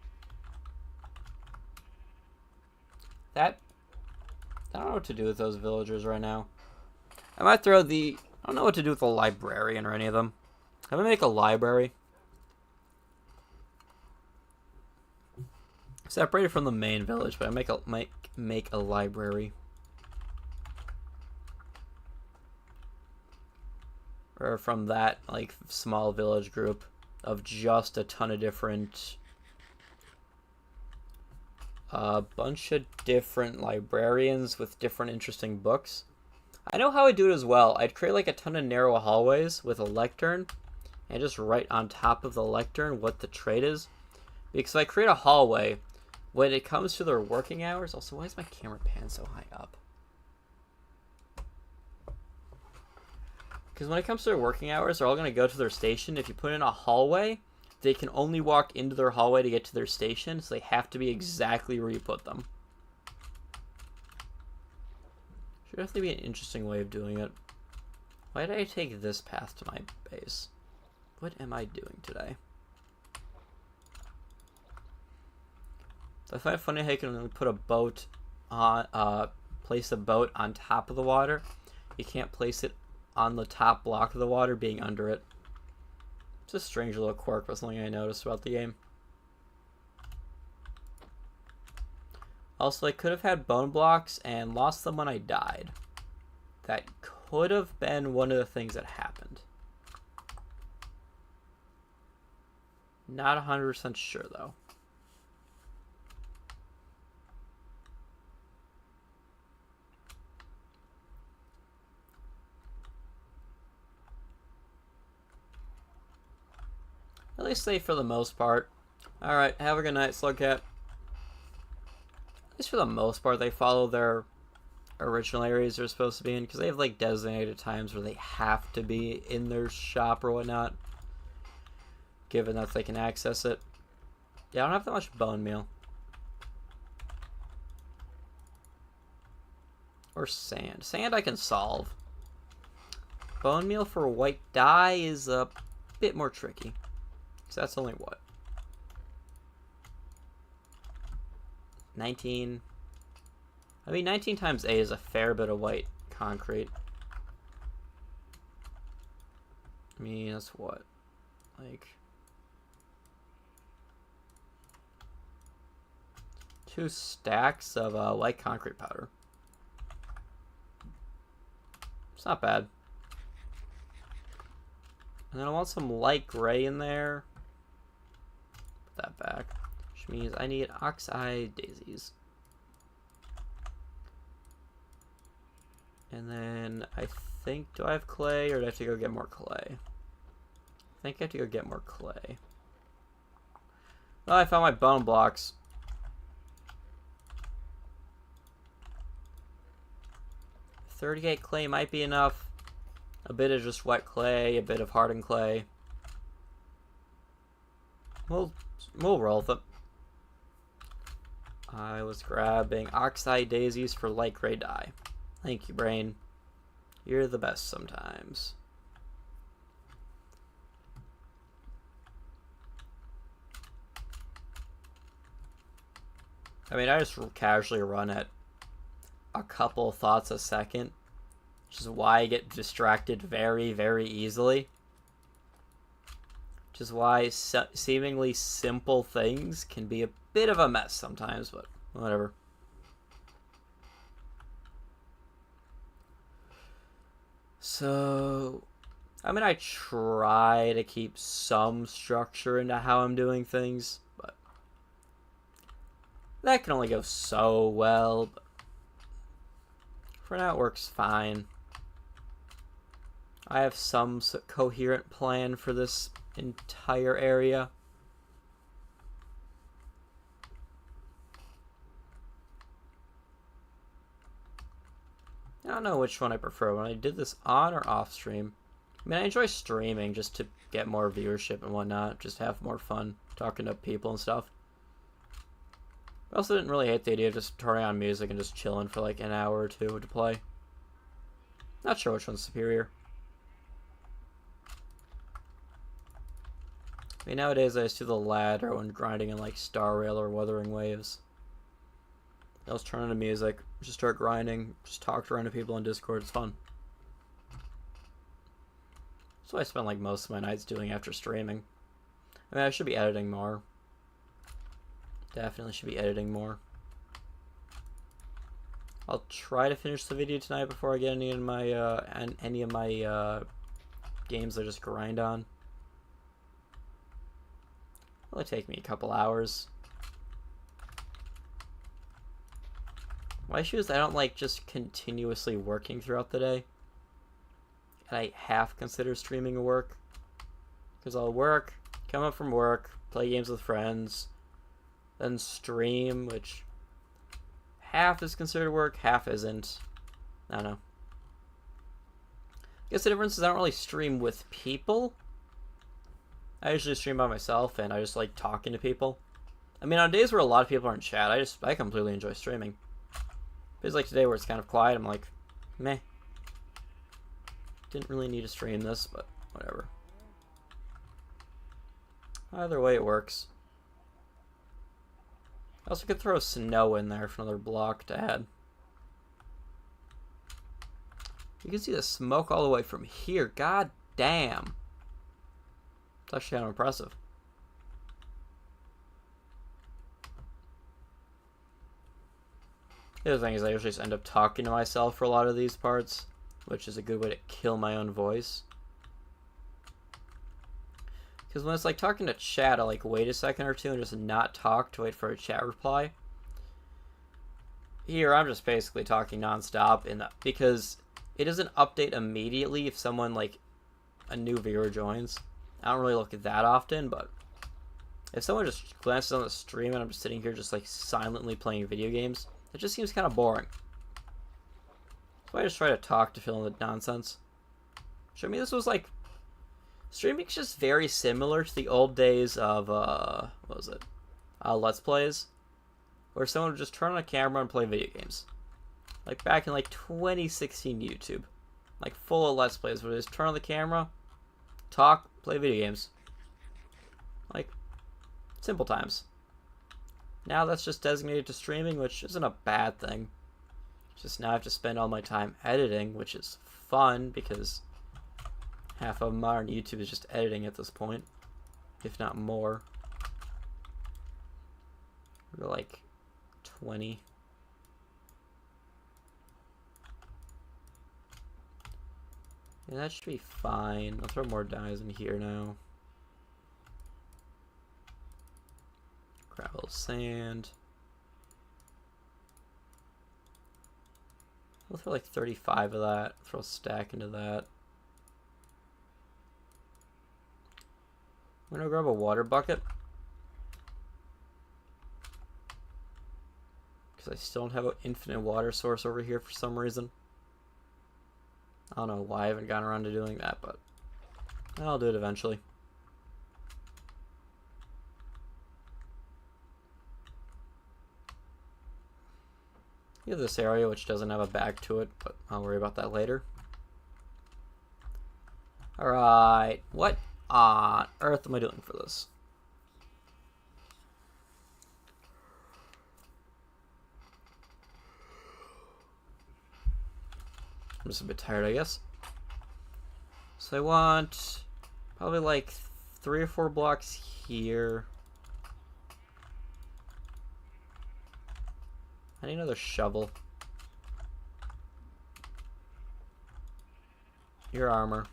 That I don't know what to do with those villagers right now. I might throw the... I don't know what to do with the librarian or any of them. I'm gonna make a library. Separated from the main village, but I might make a library. Or from that, like, small village group of just a ton of different... A bunch of different librarians with different interesting books. I know how I'd do it as well. I'd create like a ton of narrow hallways with a lectern and just write on top of the lectern what the trade is. Because if I create a hallway, when it comes to their working hours... Also, why is my camera pan so high up? Because when it comes to their working hours, they're all going to go to their station. If you put in a hallway, they can only walk into their hallway to get to their station, so they have to be exactly where you put them. Should definitely be an interesting way of doing it. Why did I take this path to my base? What am I doing today? I find it funny how you can put a boat on, place a boat on top of the water. You can't place it on the top block of the water, being under it. It's a strange little quirk, but something I noticed about the game. Also, I could have had bone blocks and lost them when I died. That could have been one of the things that happened. Not 100% sure, though. At least safe for the most part. Alright, have a good night, Slugcat. At least for the most part, they follow their original areas they're supposed to be in, because they have like designated times where they have to be in their shop or whatnot, given that they can access it. Yeah, I don't have that much bone meal. Or sand. Sand I can solve. Bone meal for white dye is a bit more tricky. So that's only what? 19. I mean, 19 times 8 is a fair bit of white concrete. I mean, that's what? Like... 2 stacks of white concrete powder. It's not bad. And then I want some light gray in there. Put that back. Which means I need oxeye daisies. And then I think, do I have clay or do I have to go get more clay? I think I have to go get more clay. Well, I found my bone blocks. $38 clay might be enough. A bit of just wet clay, a bit of hardened clay. We'll roll with it. I was grabbing oxeye daisies for light gray dye. Thank you, brain. You're the best sometimes. I mean, I just casually run at a couple thoughts a second, which is why I get distracted very, very easily. Which is why seemingly simple things can be a bit of a mess sometimes, but whatever. So, I mean, I try to keep some structure into how I'm doing things, but that can only go so well. But for now, it works fine. I have some coherent plan for this entire area. I don't know which one I prefer, when I did this on or off stream. I mean, I enjoy streaming just to get more viewership and whatnot, just have more fun talking to people and stuff. I also didn't really hate the idea of just turning on music and just chilling for like an hour or two to play. Not sure which one's superior. I mean, nowadays I just do the ladder when grinding in like Star Rail or Wuthering Waves. I'll just turn on the music, just start grinding, just talk to random people on Discord. It's fun. That's what I spend like most of my nights doing after streaming. I mean, I should be editing more. Definitely should be editing more. I'll try to finish the video tonight before I get any of my games I just grind on. It'll only take me a couple hours. My issue is I don't like just continuously working throughout the day. And I half consider streaming work. Because I'll work, come up from work, play games with friends, then stream, which half is considered work, half isn't. I don't know. I guess the difference is I don't really stream with people. I usually stream by myself, and I just like talking to people. I mean, on days where a lot of people are in chat, I completely enjoy streaming. Days like today where it's kind of quiet, I'm like, meh. Didn't really need to stream this, but whatever. Either way, it works. I also could throw snow in there for another block to add. You can see the smoke all the way from here. God damn. It's actually kind of impressive. The other thing is I usually just end up talking to myself for a lot of these parts, which is a good way to kill my own voice. Because when it's like talking to chat, I like wait a second or two and just not talk to wait for a chat reply. Here, I'm just basically talking nonstop because it doesn't update immediately if someone, like, a new viewer joins. I don't really look at that often, but if someone just glances on the stream and I'm just sitting here just, like, silently playing video games, it just seems kind of boring. So I just try to talk to fill in the nonsense. So, I mean, this was, like, streaming's just very similar to the old days of, what was it? Let's Plays, where someone would just turn on a camera and play video games. Like back in like 2016 YouTube. Like full of Let's Plays where they just turn on the camera, talk, play video games. Like, simple times. Now that's just designated to streaming, which isn't a bad thing. Just now I have to spend all my time editing, which is fun because half of modern YouTube is just editing at this point, if not more. We're like 20. Yeah, that should be fine. I'll throw more dyes in here now. Gravel, sand. I'll throw like 35 of that. Throw a stack into that. I'm gonna grab a water bucket. Because I still don't have an infinite water source over here for some reason. I don't know why I haven't gotten around to doing that, but I'll do it eventually. You have this area which doesn't have a back to it, but I'll worry about that later. Alright, what on earth am I doing for this? I'm just a bit tired, I guess. So I want probably like 3 or 4 blocks here. I need another shovel. Your armor.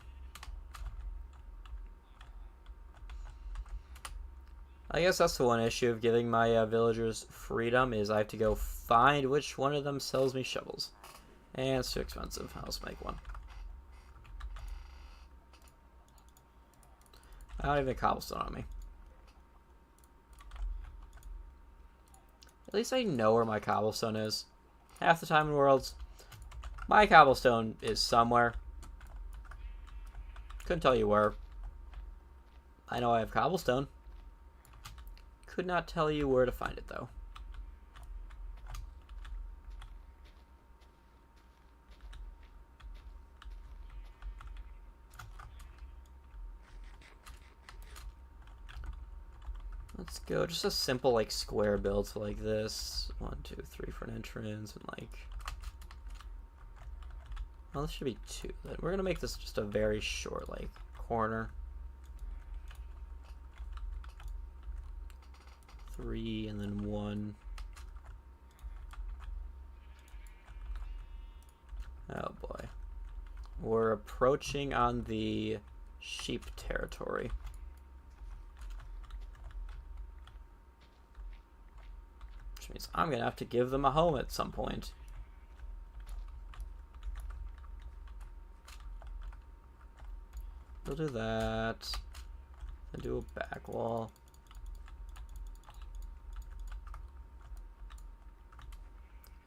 I guess that's the one issue of giving my villagers freedom is I have to go find which one of them sells me shovels. And it's too expensive. I'll just make one. I don't even have cobblestone on me. At least I know where my cobblestone is. Half the time in Worlds, my cobblestone is somewhere. Couldn't tell you where. I know I have cobblestone. Could not tell you where to find it, though. Let's go just a simple like square build, so like this. 1, 2, 3 for an entrance, and like, well, this should be 2. Then we're gonna make this just a very short like corner. 3 and then 1. Oh boy. We're approaching on the sheep territory. Which means I'm gonna have to give them a home at some point. We'll do that. And do a back wall.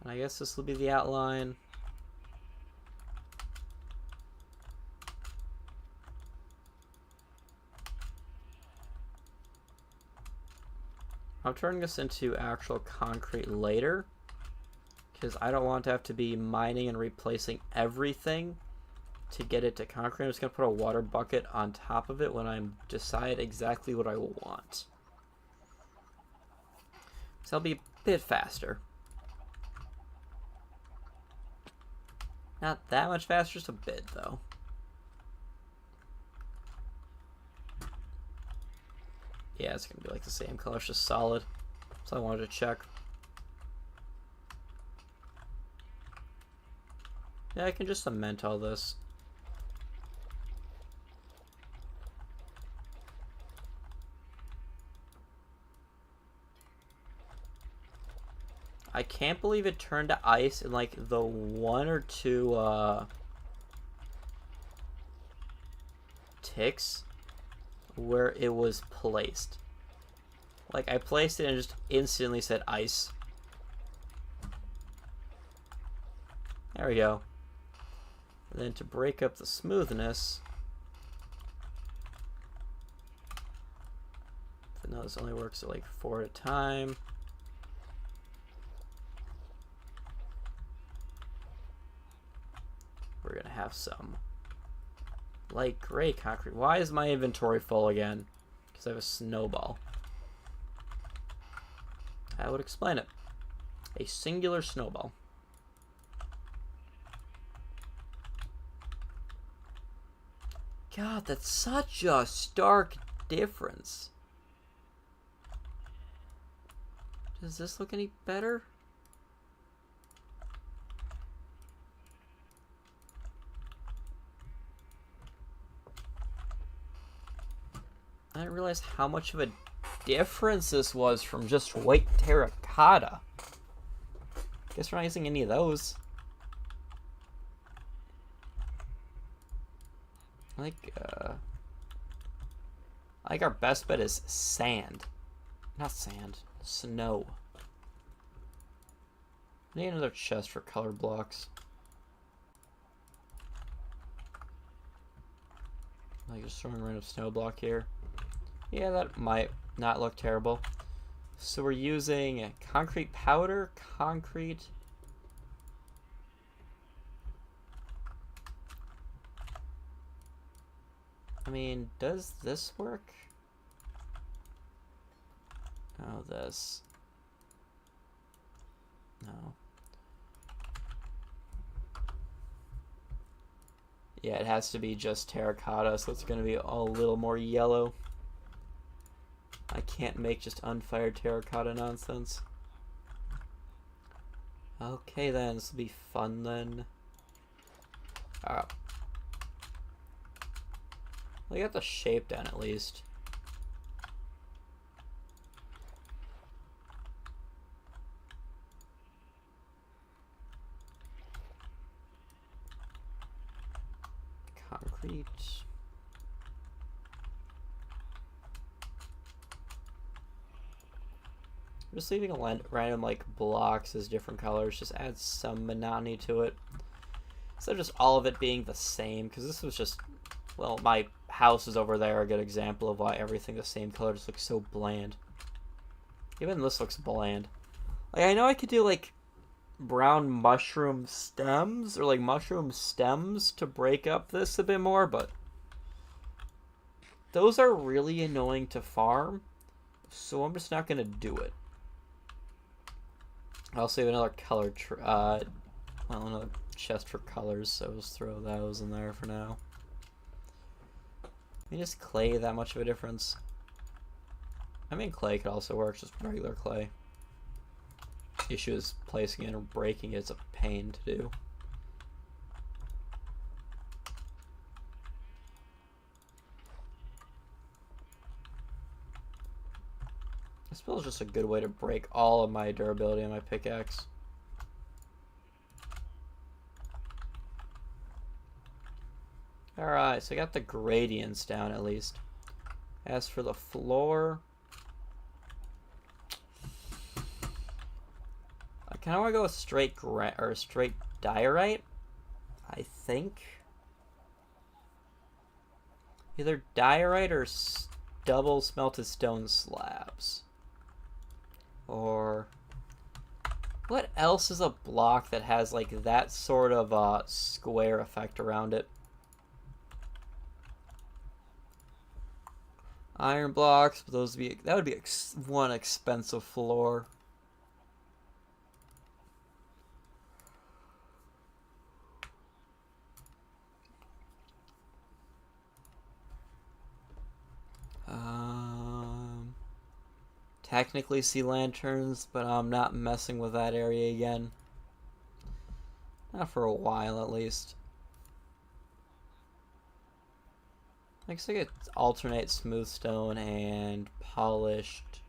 And I guess this will be the outline. I'm turning this into actual concrete later because I don't want to have to be mining and replacing everything to get it to concrete. I'm just going to put a water bucket on top of it when I decide exactly what I want. So I'll be a bit faster. Not that much faster, just a bit though. Yeah, it's going to be like the same color, it's just solid. So I wanted to check. Yeah, I can just cement all this. I can't believe it turned to ice in like the 1 or 2 ticks where it was placed. Like, I placed it and it just instantly said ice. There we go. And then to break up the smoothness, I know this only works at like 4 at a time. We're gonna have some light gray concrete. Why is my inventory full again? Because I have a snowball. That would explain it. A singular snowball. God, that's such a stark difference. Does this look any better? I didn't realize how much of a difference this was from just white terracotta. Guess we're not using any of those. I think our best bet is sand. Not sand, snow. I need another chest for color blocks. Like just throwing a random snow block here. Yeah, that might not look terrible. So we're using concrete powder, concrete. I mean, does this work? Oh, this. No. Yeah, it has to be just terracotta, so it's going to be a little more yellow. I can't make just unfired terracotta nonsense. Okay then, this will be fun then. Alright. I got the shape down at least. Concrete. Just leaving a random like blocks as different colors just adds some monotony to it. Instead of just all of it being the same, because this was just, well, my house is over there, a good example of why everything the same color just looks so bland. Even this looks bland. Like, I know I could do like brown mushroom stems or like mushroom stems to break up this a bit more, but those are really annoying to farm. So I'm just not gonna do it. I'll save another color, well, another chest for colors, so just throw those in there for now. I mean, is clay that much of a difference? I mean, clay could also work, just regular clay. The issue is placing it or breaking it is a pain to do. This build is just a good way to break all of my durability on my pickaxe. Alright, so I got the gradients down at least. As for the floor, I kind of want to go with straight diorite, I think. Either diorite or double smelted stone slabs. Or what else is a block that has like that sort of square effect around it? Iron blocks, but that would be one expensive floor. Technically sea lanterns, but I'm not messing with that area again. Not for a while, at least. I guess I could alternate smooth stone and polished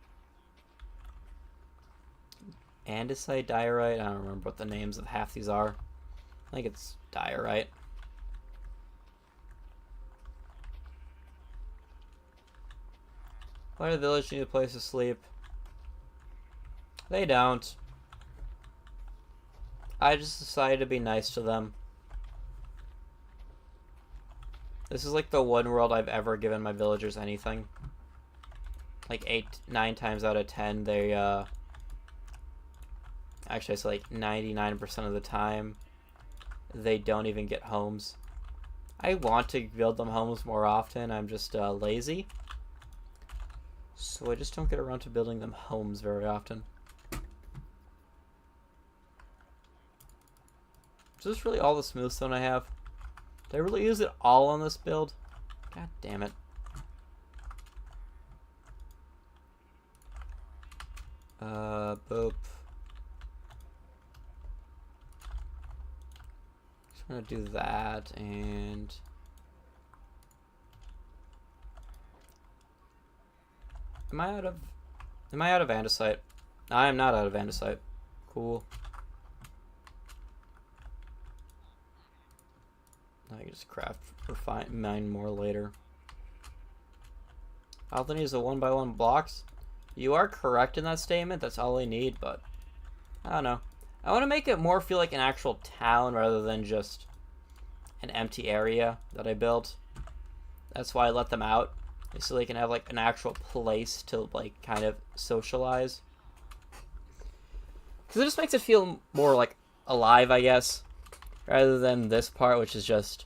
andesite, diorite. I don't remember what the names of half these are. I think it's diorite. Why do the village need a place to sleep? They don't. I just decided to be nice to them. This is like the one world I've ever given my villagers anything. Like 9 times out of 10, they, actually it's like 99% of the time, they don't even get homes. I want to build them homes more often, I'm just, lazy. So I just don't get around to building them homes very often. Is this really all the smooth stone I have? Did I really use it all on this build? God damn it. Boop. Just gonna do that and... Am I out of andesite? I am not out of andesite. Cool. I can just mine more later. All they need is a 1x1 blocks. You are correct in that statement. That's all I need, but I don't know. I want to make it more feel like an actual town rather than just an empty area that I built. That's why I let them out, so they can have like an actual place to like kind of socialize. Because it just makes it feel more like alive, I guess, rather than this part, which is just...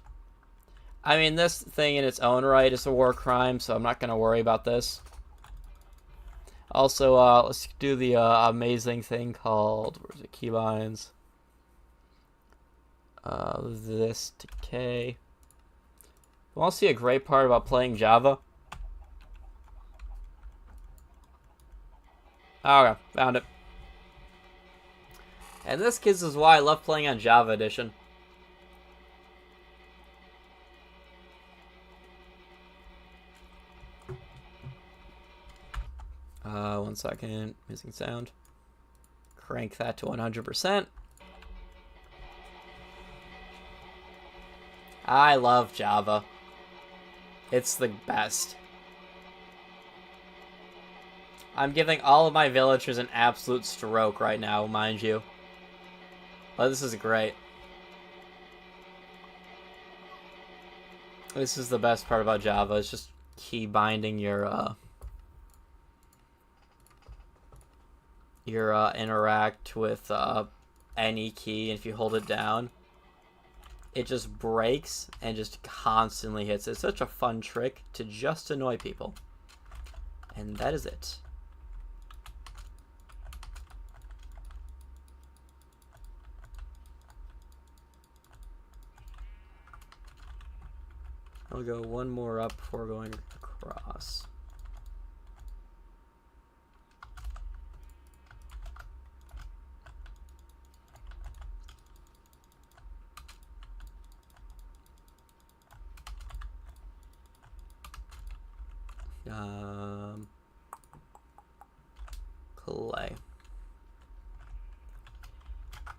I mean, this thing in its own right is a war crime, so I'm not going to worry about this. Also, let's do the amazing thing called... Where's it? Keybinds. This decay. You want to see a great part about playing Java? Okay, found it. And this, kids, is why I love playing on Java Edition. One second. Missing sound. Crank that to 100%. I love Java. It's the best. I'm giving all of my villagers an absolute stroke right now, mind you. But this is great. This is the best part about Java. It's just key binding your interact with any key, and if you hold it down, it just breaks and just constantly hits. It's such a fun trick to just annoy people. And that is it. I'll go one more up before going across. Clay.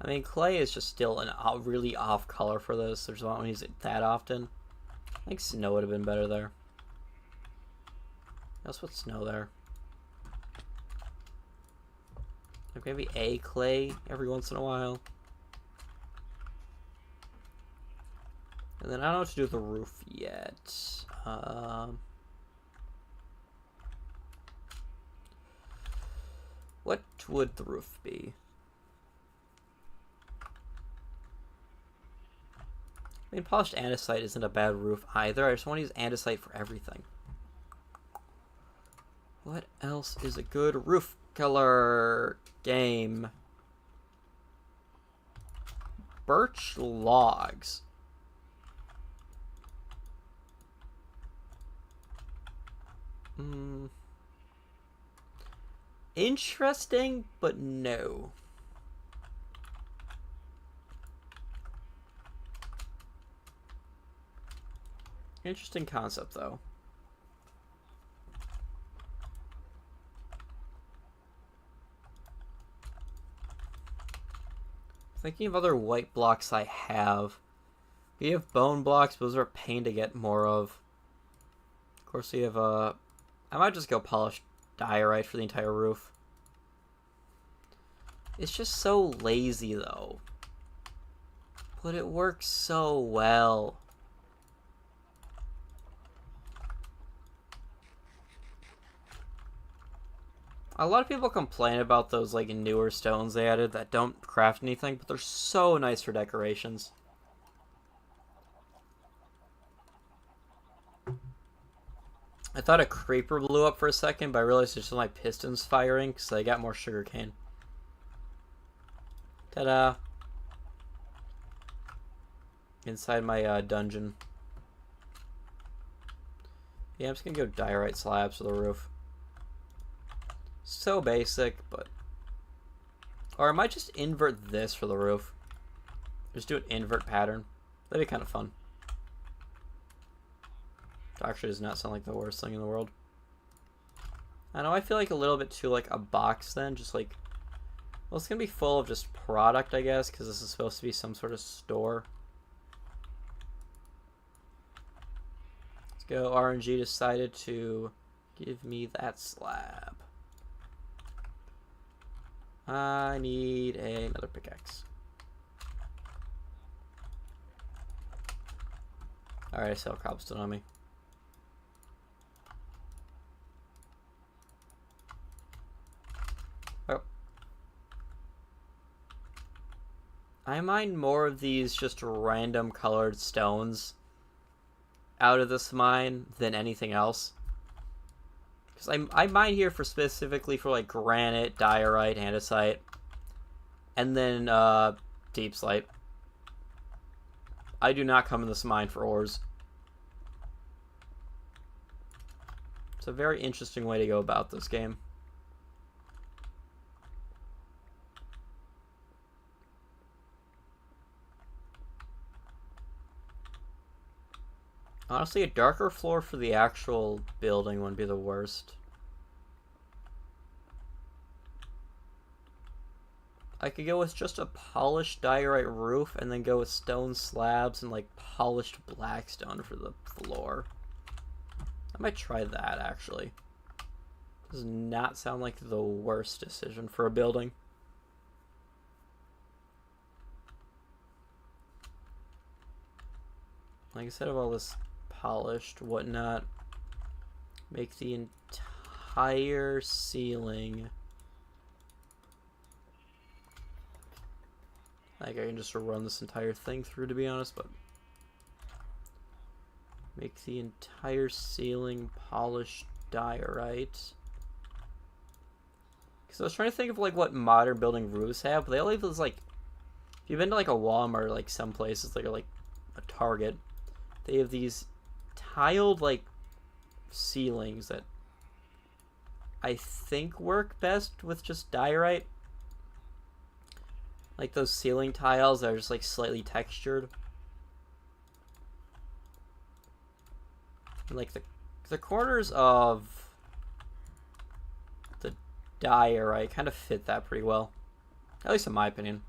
I mean, clay is just still a really off color for this. There's not use it that often. I think snow would have been better there. What else would snow there? Like maybe a clay every once in a while. And then I don't know what to do with the roof yet. What would the roof be? I mean, polished andesite isn't a bad roof either. I just want to use andesite for everything. What else is a good roof color? Game. Birch logs. Interesting, but no. Interesting concept, though. Thinking of other white blocks I have. We have bone blocks, but those are a pain to get more of. Of course, we have I might just go polished diorite for the entire roof. It's just so lazy, though. But it works so well. A lot of people complain about those like newer stones they added that don't craft anything, but they're so nice for decorations. I thought a creeper blew up for a second, but I realized it's just my pistons firing because I got more sugarcane. Ta-da! Inside my dungeon. Yeah, I'm just gonna go diorite slabs for the roof. So basic, but... Or I might just invert this for the roof. Just do an invert pattern. That'd be kind of fun. It actually does not sound like the worst thing in the world. I know, I feel like a little bit too like a box then. Just like... Well, it's gonna be full of just product, I guess, because this is supposed to be some sort of store. Let's go. RNG decided to give me that slab. I need another pickaxe. Alright, I still have cobblestone on me. Oh. I mine more of these just random colored stones out of this mine than anything else. I mine here for specifically for like granite, diorite, andesite, and then deep slate. I do not come in this mine for ores. It's a very interesting way to go about this game. Honestly, a darker floor for the actual building wouldn't be the worst. I could go with just a polished diorite roof and then go with stone slabs and like polished blackstone for the floor. I might try that, actually. Does not sound like the worst decision for a building. Like I said, of all this polished whatnot, make the entire ceiling like I can just run this entire thing through, to be honest, but make the entire ceiling polished diorite. Because I was trying to think of like what modern building roofs have, but they all have this like, if you've been to like a Walmart or like some places like, or like a Target, they have these tiled, like, ceilings that I think work best with just diorite. Like those ceiling tiles that are just, like, slightly textured. And, like, the corners of the diorite kind of fit that pretty well. At least in my opinion.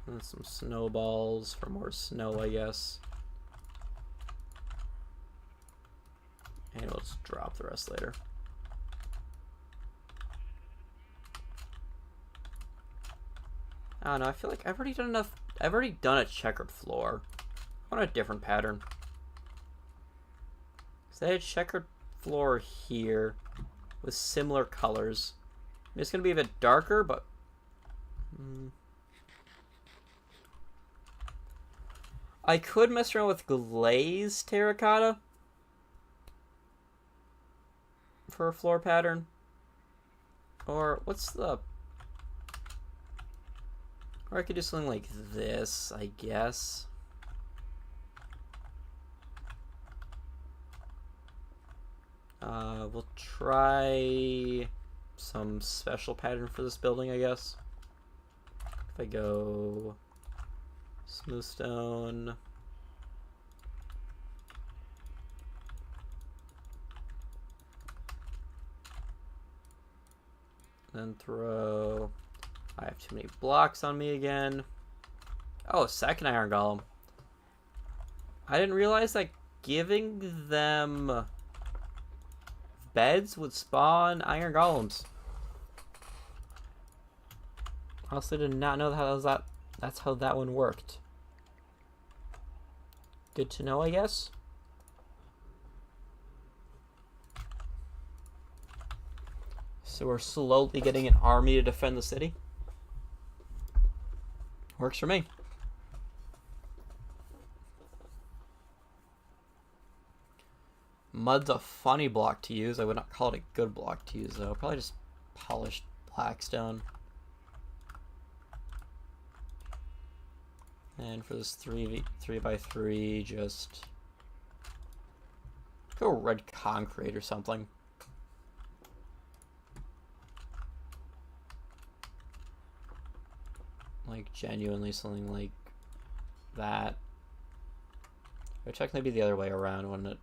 And some snowballs for more snow, I guess. And we'll just drop the rest later. I don't know, I feel like I've already done enough. I've already done a checkered floor. I want a different pattern. Because I had checkered floor here with similar colors. It's going to be a bit darker, but... I could mess around with glazed terracotta for a floor pattern. Or what's the... Or I could do something like this, I guess. We'll try some special pattern for this building, I guess. If I go smooth stone, then throw... I have too many blocks on me again. Oh, second iron golem. I didn't realize that giving them beds would spawn iron golems. Honestly, did not know that's how that one worked. Good to know, I guess. So we're slowly getting an army to defend the city. Works for me. Mud's a funny block to use. I would not call it a good block to use, though. Probably just polished blackstone. And for this 3x3, just go red concrete or something. Like, genuinely something like that. It would technically be the other way around, wouldn't it?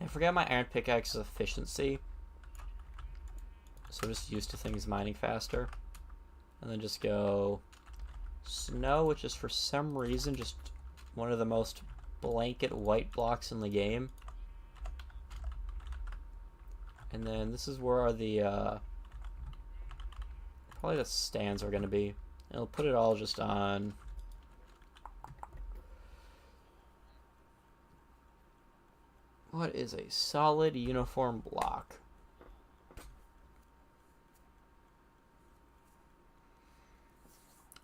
I forget my iron pickaxe's efficiency. So I'm just used to things mining faster. And then just go snow, which is for some reason just one of the most blanket white blocks in the game. And then this is where the probably the stands are going to be. And I'll put it all just on... What is a solid uniform block?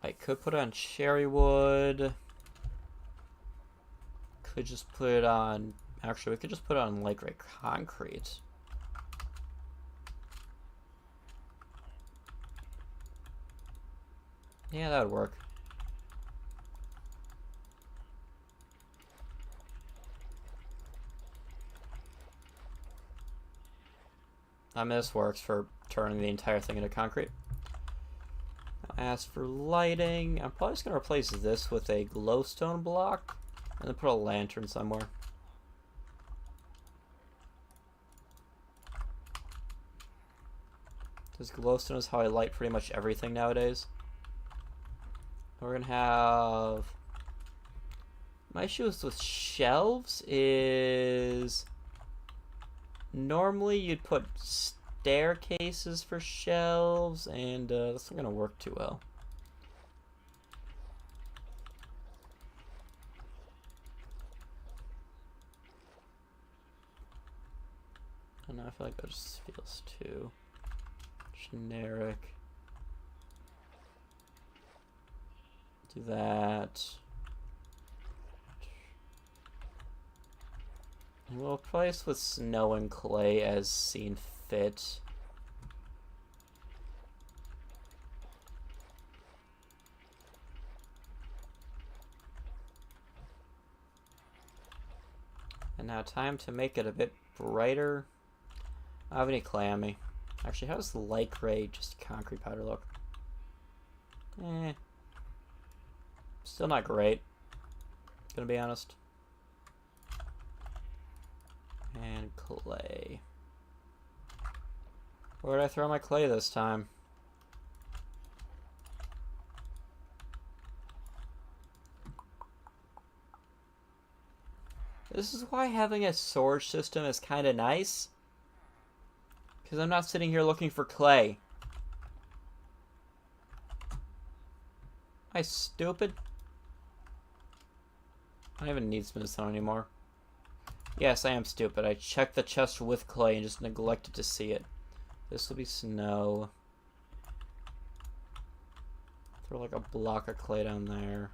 I could put it on cherry wood. Could just put it on... Actually, we could just put it on light gray concrete. Yeah, that would work. I mean, this works for turning the entire thing into concrete. As for lighting, I'm probably just going to replace this with a glowstone block and then put a lantern somewhere. Because glowstone is how I light pretty much everything nowadays. We're going to have... My issue with shelves is... Normally you'd put staircases for shelves, and that's not going to work too well. I don't know, I feel like that just feels too generic. Do that. We'll place with snow and clay as seen fit. And now time to make it a bit brighter. I don't have any clay on me. Actually, how does the light gray just concrete powder look? Still not great, gonna be honest. And clay. Where did I throw my clay this time? This is why having a storage system is kind of nice. Because I'm not sitting here looking for clay. Am I stupid? I don't even need smoothstone anymore. Yes, I am stupid. I checked the chest with clay and just neglected to see it. This will be snow. Throw like a block of clay down there.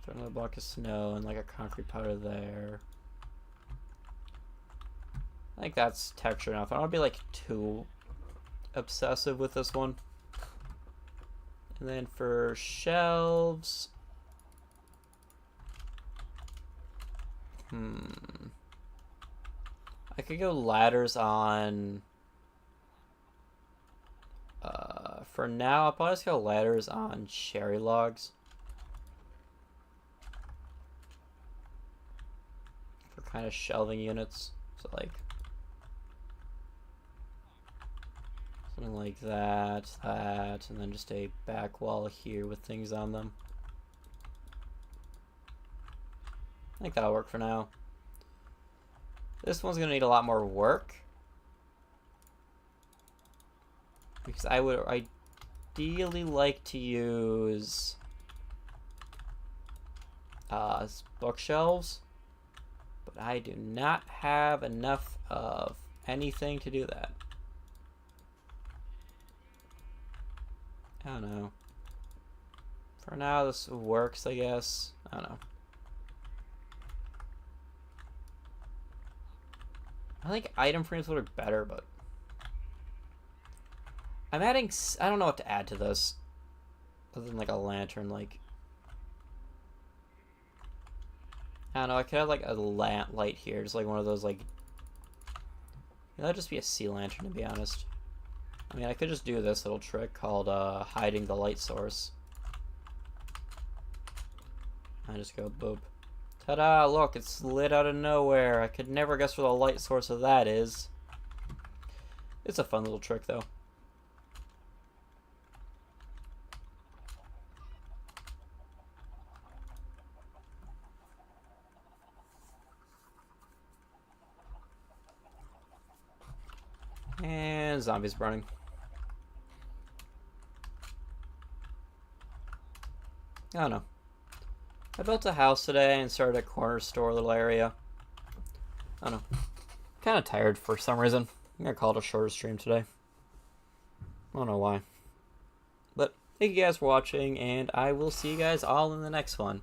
Throw another block of snow and like a concrete powder there. I think that's texture enough. I don't want to be like too obsessive with this one. And then for shelves, I could go ladders on. For now, I'll probably just go ladders on cherry logs. For kind of shelving units. So like something like that, and then just a back wall here with things on them. I think that'll work for now. This one's gonna need a lot more work. Because I would ideally like to use bookshelves, but I do not have enough of anything to do that. I don't know. For now, this works, I guess. I don't know. I think item frames would look better, but I'm adding. I don't know what to add to this, other than like a lantern. Like I don't know. I could have like a lamp light here, just like one of those like. That'd just be a sea lantern, to be honest. I mean, I could just do this little trick called hiding the light source. I just go boop. Ta-da! Look, it's lit out of nowhere. I could never guess where the light source of that is. It's a fun little trick, though. And zombies burning. I don't know. I built a house today and started a corner store little area. I don't know. Kind of tired for some reason. I'm going to call it a shorter stream today. I don't know why. But thank you guys for watching, and I will see you guys all in the next one.